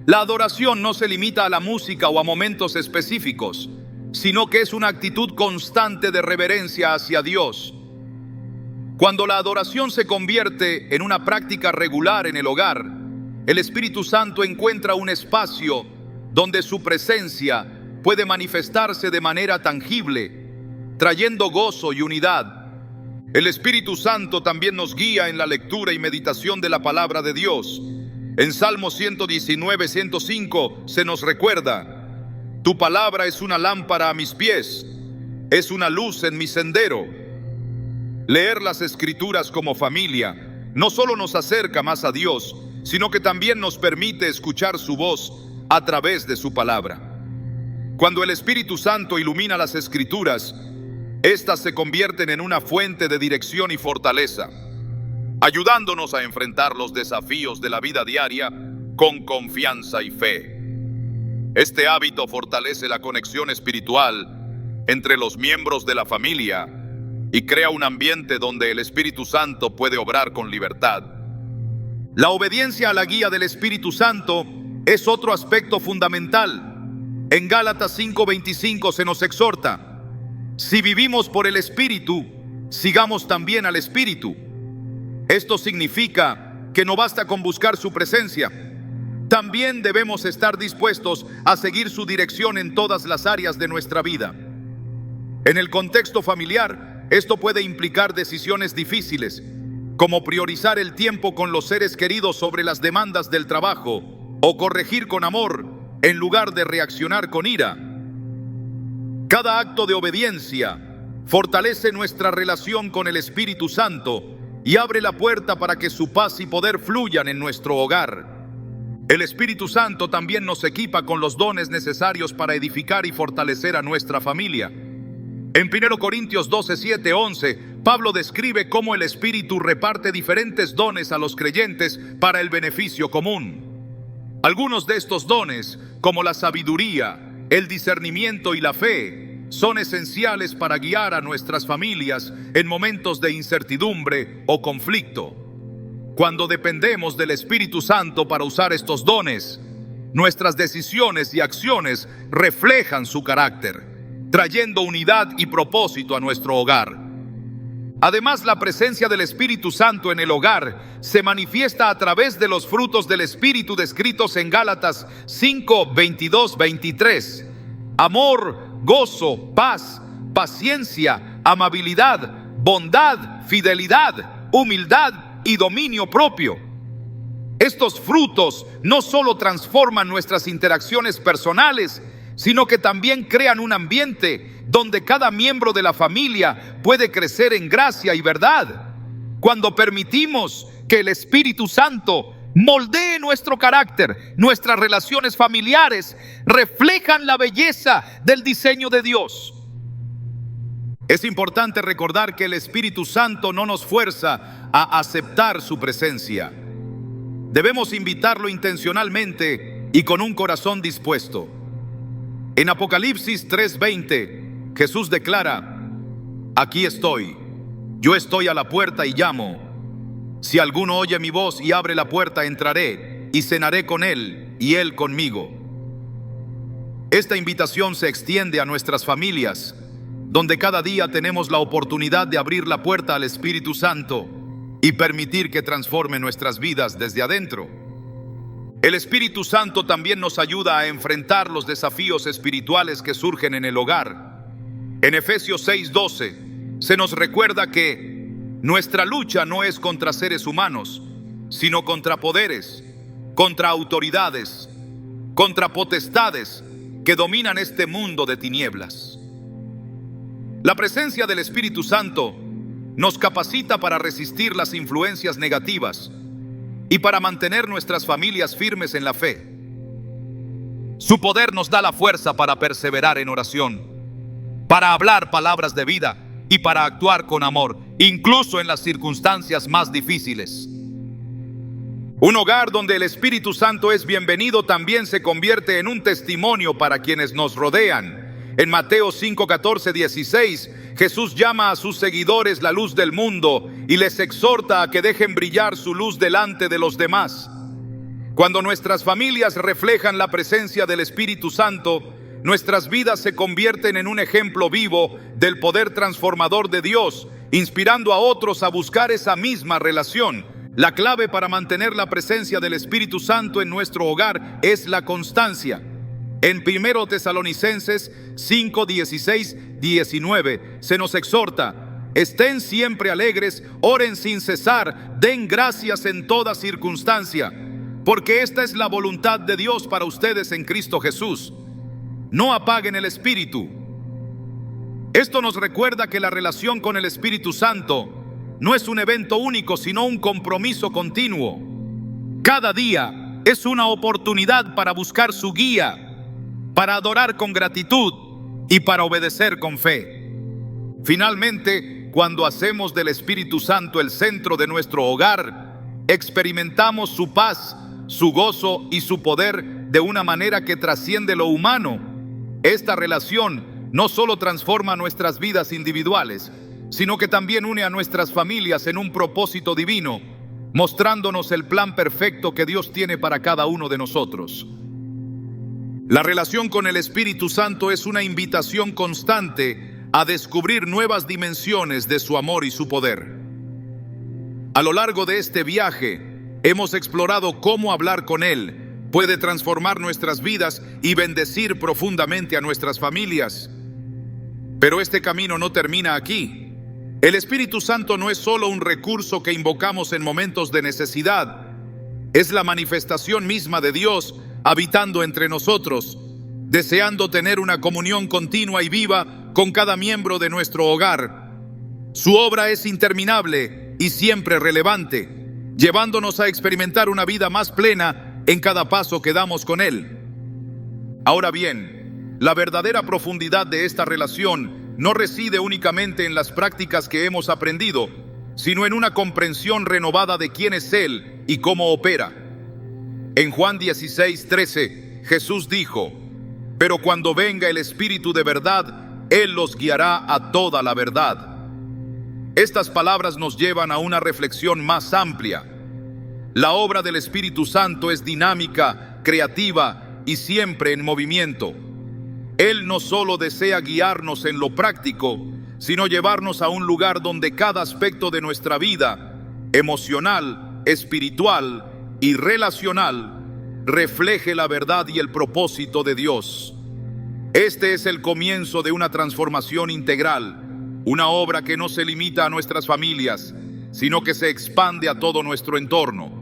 La adoración no se limita a la música o a momentos específicos, sino que es una actitud constante de reverencia hacia Dios. Cuando la adoración se convierte en una práctica regular en el hogar, el Espíritu Santo encuentra un espacio donde su presencia puede manifestarse de manera tangible, trayendo gozo y unidad. El Espíritu Santo también nos guía en la lectura y meditación de la palabra de Dios. En Salmo 119:105 se nos recuerda: tu palabra es una lámpara a mis pies, es una luz en mi sendero. Leer las Escrituras como familia no solo nos acerca más a Dios, sino que también nos permite escuchar su voz a través de su palabra. Cuando el Espíritu Santo ilumina las Escrituras, éstas se convierten en una fuente de dirección y fortaleza, ayudándonos a enfrentar los desafíos de la vida diaria con confianza y fe. Este hábito fortalece la conexión espiritual entre los miembros de la familia y crea un ambiente donde el Espíritu Santo puede obrar con libertad. La obediencia a la guía del Espíritu Santo es otro aspecto fundamental. En Gálatas 5:25 se nos exhorta: si vivimos por el Espíritu, sigamos también al Espíritu. Esto significa que no basta con buscar su presencia. También debemos estar dispuestos a seguir su dirección en todas las áreas de nuestra vida. En el contexto familiar, esto puede implicar decisiones difíciles, como priorizar el tiempo con los seres queridos sobre las demandas del trabajo, o corregir con amor en lugar de reaccionar con ira. Cada acto de obediencia fortalece nuestra relación con el Espíritu Santo y abre la puerta para que su paz y poder fluyan en nuestro hogar. El Espíritu Santo también nos equipa con los dones necesarios para edificar y fortalecer a nuestra familia. En 1 Corintios 12:7-11, Pablo describe cómo el Espíritu reparte diferentes dones a los creyentes para el beneficio común. Algunos de estos dones, como la sabiduría, el discernimiento y la fe, son esenciales para guiar a nuestras familias en momentos de incertidumbre o conflicto. Cuando dependemos del Espíritu Santo para usar estos dones, nuestras decisiones y acciones reflejan su carácter, trayendo unidad y propósito a nuestro hogar. Además, la presencia del Espíritu Santo en el hogar se manifiesta a través de los frutos del Espíritu descritos en Gálatas 5, 22, 23. Amor, gozo, paz, paciencia, amabilidad, bondad, fidelidad, humildad y dominio propio. Estos frutos no solo transforman nuestras interacciones personales, sino que también crean un ambiente donde cada miembro de la familia puede crecer en gracia y verdad. Cuando permitimos que el Espíritu Santo moldee nuestro carácter, nuestras relaciones familiares reflejan la belleza del diseño de Dios. Es importante recordar que el Espíritu Santo no nos fuerza a aceptar su presencia. Debemos invitarlo intencionalmente y con un corazón dispuesto. En Apocalipsis 3:20, Jesús declara: aquí estoy, yo estoy a la puerta y llamo. Si alguno oye mi voz y abre la puerta, entraré y cenaré con él y él conmigo. Esta invitación se extiende a nuestras familias, donde cada día tenemos la oportunidad de abrir la puerta al Espíritu Santo y permitir que transforme nuestras vidas desde adentro. El Espíritu Santo también nos ayuda a enfrentar los desafíos espirituales que surgen en el hogar. En Efesios 6:12 se nos recuerda que nuestra lucha no es contra seres humanos, sino contra poderes, contra autoridades, contra potestades que dominan este mundo de tinieblas. La presencia del Espíritu Santo nos capacita para resistir las influencias negativas y para mantener nuestras familias firmes en la fe. Su poder nos da la fuerza para perseverar en oración, para hablar palabras de vida y para actuar con amor, incluso en las circunstancias más difíciles. Un hogar donde el Espíritu Santo es bienvenido también se convierte en un testimonio para quienes nos rodean. En Mateo 5, 14, 16, Jesús llama a sus seguidores la luz del mundo y les exhorta a que dejen brillar su luz delante de los demás. Cuando nuestras familias reflejan la presencia del Espíritu Santo, nuestras vidas se convierten en un ejemplo vivo del poder transformador de Dios, inspirando a otros a buscar esa misma relación. La clave para mantener la presencia del Espíritu Santo en nuestro hogar es la constancia. En 1 Tesalonicenses 5, 16, 19 se nos exhorta: estén siempre alegres, oren sin cesar, den gracias en toda circunstancia, porque esta es la voluntad de Dios para ustedes en Cristo Jesús. No apaguen el espíritu. Esto nos recuerda que la relación con el Espíritu Santo no es un evento único, sino un compromiso continuo. Cada día es una oportunidad para buscar su guía, para adorar con gratitud y para obedecer con fe. Finalmente, cuando hacemos del Espíritu Santo el centro de nuestro hogar, experimentamos su paz, su gozo y su poder de una manera que trasciende lo humano. Esta relación no solo transforma nuestras vidas individuales, sino que también une a nuestras familias en un propósito divino, mostrándonos el plan perfecto que Dios tiene para cada uno de nosotros. La relación con el Espíritu Santo es una invitación constante a descubrir nuevas dimensiones de su amor y su poder. A lo largo de este viaje, hemos explorado cómo hablar con Él puede transformar nuestras vidas y bendecir profundamente a nuestras familias. Pero este camino no termina aquí. El Espíritu Santo no es solo un recurso que invocamos en momentos de necesidad. Es la manifestación misma de Dios habitando entre nosotros, deseando tener una comunión continua y viva con cada miembro de nuestro hogar. Su obra es interminable y siempre relevante, llevándonos a experimentar una vida más plena en cada paso que damos con Él. Ahora bien, la verdadera profundidad de esta relación no reside únicamente en las prácticas que hemos aprendido, sino en una comprensión renovada de quién es Él y cómo opera. En Juan 16:13, Jesús dijo: pero cuando venga el Espíritu de verdad, Él los guiará a toda la verdad. Estas palabras nos llevan a una reflexión más amplia. La obra del Espíritu Santo es dinámica, creativa y siempre en movimiento. Él no solo desea guiarnos en lo práctico, sino llevarnos a un lugar donde cada aspecto de nuestra vida, emocional, espiritual y relacional, refleje la verdad y el propósito de Dios. Este es el comienzo de una transformación integral, una obra que no se limita a nuestras familias, sino que se expande a todo nuestro entorno.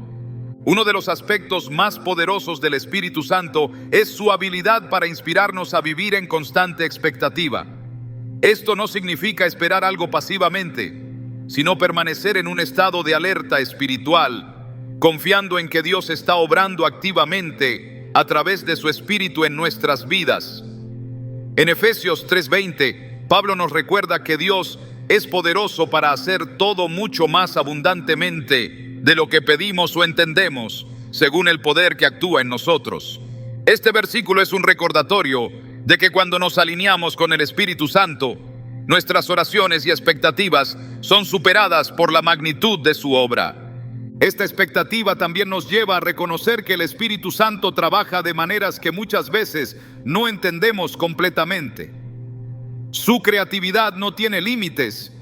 Uno de los aspectos más poderosos del Espíritu Santo es su habilidad para inspirarnos a vivir en constante expectativa. Esto no significa esperar algo pasivamente, sino permanecer en un estado de alerta espiritual, confiando en que Dios está obrando activamente a través de su Espíritu en nuestras vidas. En Efesios 3:20, Pablo nos recuerda que Dios es poderoso para hacer todo mucho más abundantemente de lo que pedimos o entendemos, según el poder que actúa en nosotros. Este versículo es un recordatorio de que cuando nos alineamos con el Espíritu Santo, nuestras oraciones y expectativas son superadas por la magnitud de su obra. Esta expectativa también nos lleva a reconocer que el Espíritu Santo trabaja de maneras que muchas veces no entendemos completamente. Su creatividad no tiene límites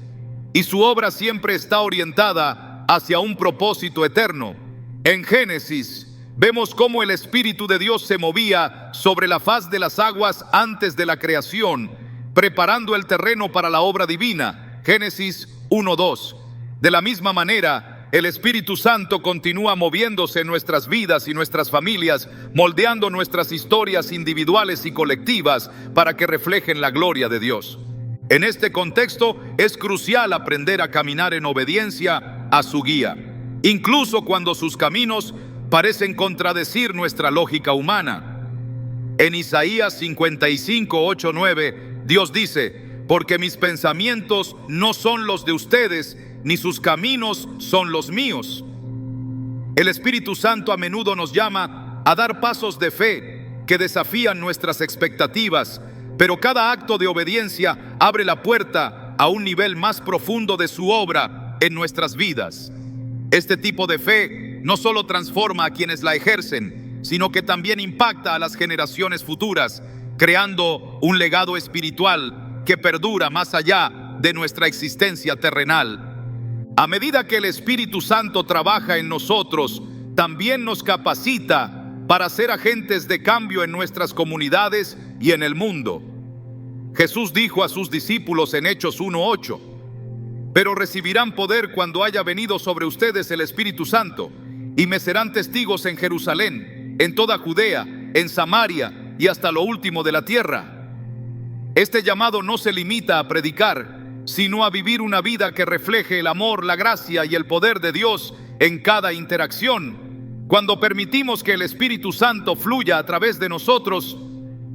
y su obra siempre está orientada hacia un propósito eterno. En Génesis vemos cómo el Espíritu de Dios se movía sobre la faz de las aguas antes de la creación, preparando el terreno para la obra divina. Génesis 1:2. De la misma manera, el Espíritu Santo continúa moviéndose en nuestras vidas y nuestras familias, moldeando nuestras historias individuales y colectivas para que reflejen la gloria de Dios. En este contexto, es crucial aprender a caminar en obediencia a su guía, incluso cuando sus caminos parecen contradecir nuestra lógica humana. En Isaías 55:8-9, Dios dice: porque mis pensamientos no son los de ustedes, ni sus caminos son los míos. El Espíritu Santo a menudo nos llama a dar pasos de fe que desafían nuestras expectativas, pero cada acto de obediencia abre la puerta a un nivel más profundo de su obra en nuestras vidas. Este tipo de fe no solo transforma a quienes la ejercen, sino que también impacta a las generaciones futuras, creando un legado espiritual que perdura más allá de nuestra existencia terrenal. A medida que el Espíritu Santo trabaja en nosotros, también nos capacita para ser agentes de cambio en nuestras comunidades y en el mundo. Jesús dijo a sus discípulos en Hechos 1:8: pero recibirán poder cuando haya venido sobre ustedes el Espíritu Santo, y me serán testigos en Jerusalén, en toda Judea, en Samaria y hasta lo último de la tierra. Este llamado no se limita a predicar, sino a vivir una vida que refleje el amor, la gracia y el poder de Dios en cada interacción. Cuando permitimos que el Espíritu Santo fluya a través de nosotros,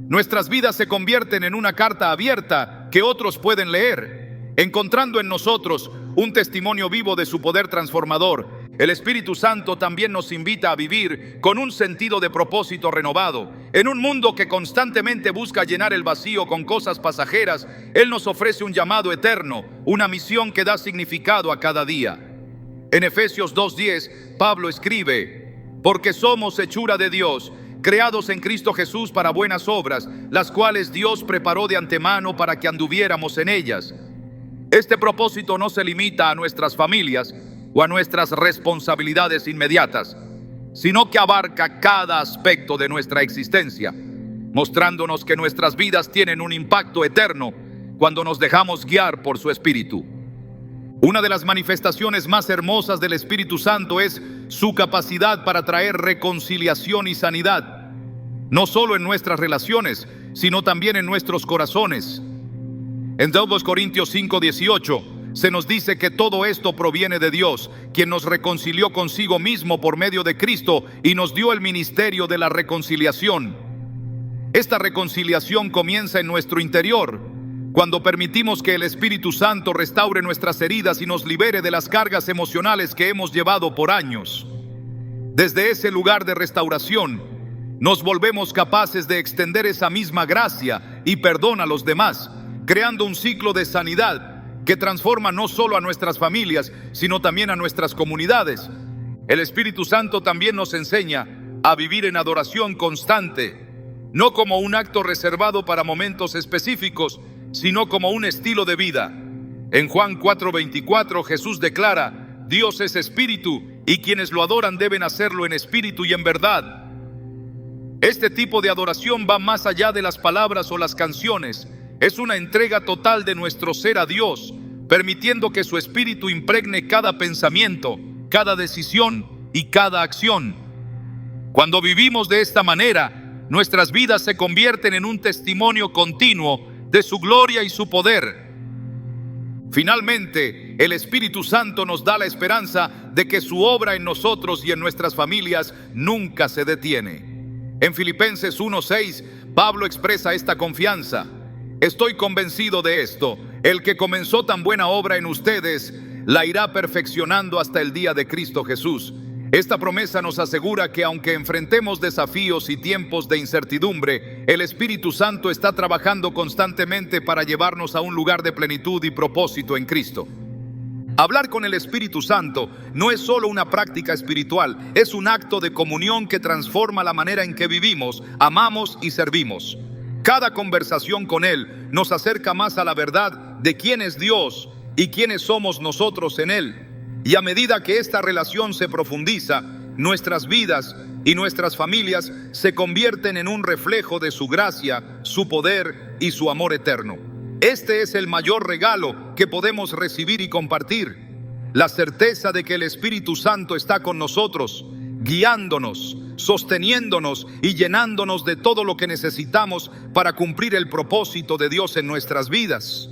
nuestras vidas se convierten en una carta abierta que otros pueden leer, encontrando en nosotros un testimonio vivo de su poder transformador. El Espíritu Santo también nos invita a vivir con un sentido de propósito renovado. En un mundo que constantemente busca llenar el vacío con cosas pasajeras, Él nos ofrece un llamado eterno, una misión que da significado a cada día. En Efesios 2:10, Pablo escribe: porque somos hechura de Dios, creados en Cristo Jesús para buenas obras, las cuales Dios preparó de antemano para que anduviéramos en ellas. Este propósito no se limita a nuestras familias o a nuestras responsabilidades inmediatas, sino que abarca cada aspecto de nuestra existencia, mostrándonos que nuestras vidas tienen un impacto eterno cuando nos dejamos guiar por su Espíritu. Una de las manifestaciones más hermosas del Espíritu Santo es su capacidad para traer reconciliación y sanidad, no solo en nuestras relaciones, sino también en nuestros corazones. En 2 Corintios 5:18 se nos dice que todo esto proviene de Dios, quien nos reconcilió consigo mismo por medio de Cristo y nos dio el ministerio de la reconciliación. Esta reconciliación comienza en nuestro interior, cuando permitimos que el Espíritu Santo restaure nuestras heridas y nos libere de las cargas emocionales que hemos llevado por años. Desde ese lugar de restauración, nos volvemos capaces de extender esa misma gracia y perdón a los demás, creando un ciclo de sanidad que transforma no solo a nuestras familias, sino también a nuestras comunidades. El Espíritu Santo también nos enseña a vivir en adoración constante, no como un acto reservado para momentos específicos, sino como un estilo de vida. En Juan 4:24 Jesús declara: Dios es espíritu y quienes lo adoran deben hacerlo en espíritu y en verdad. Este tipo de adoración va más allá de las palabras o las canciones. Es una entrega total de nuestro ser a Dios, permitiendo que su espíritu impregne cada pensamiento, cada decisión y cada acción. Cuando vivimos de esta manera, nuestras vidas se convierten en un testimonio continuo de su gloria y su poder. Finalmente, el Espíritu Santo nos da la esperanza de que su obra en nosotros y en nuestras familias nunca se detiene. En Filipenses 1:6, Pablo expresa esta confianza: estoy convencido de esto, el que comenzó tan buena obra en ustedes, la irá perfeccionando hasta el día de Cristo Jesús. Esta promesa nos asegura que aunque enfrentemos desafíos y tiempos de incertidumbre, el Espíritu Santo está trabajando constantemente para llevarnos a un lugar de plenitud y propósito en Cristo. Hablar con el Espíritu Santo no es solo una práctica espiritual, es un acto de comunión que transforma la manera en que vivimos, amamos y servimos. Cada conversación con Él nos acerca más a la verdad de quién es Dios y quiénes somos nosotros en Él. Y a medida que esta relación se profundiza, nuestras vidas y nuestras familias se convierten en un reflejo de su gracia, su poder y su amor eterno. Este es el mayor regalo que podemos recibir y compartir: la certeza de que el Espíritu Santo está con nosotros, guiándonos, sosteniéndonos y llenándonos de todo lo que necesitamos para cumplir el propósito de Dios en nuestras vidas.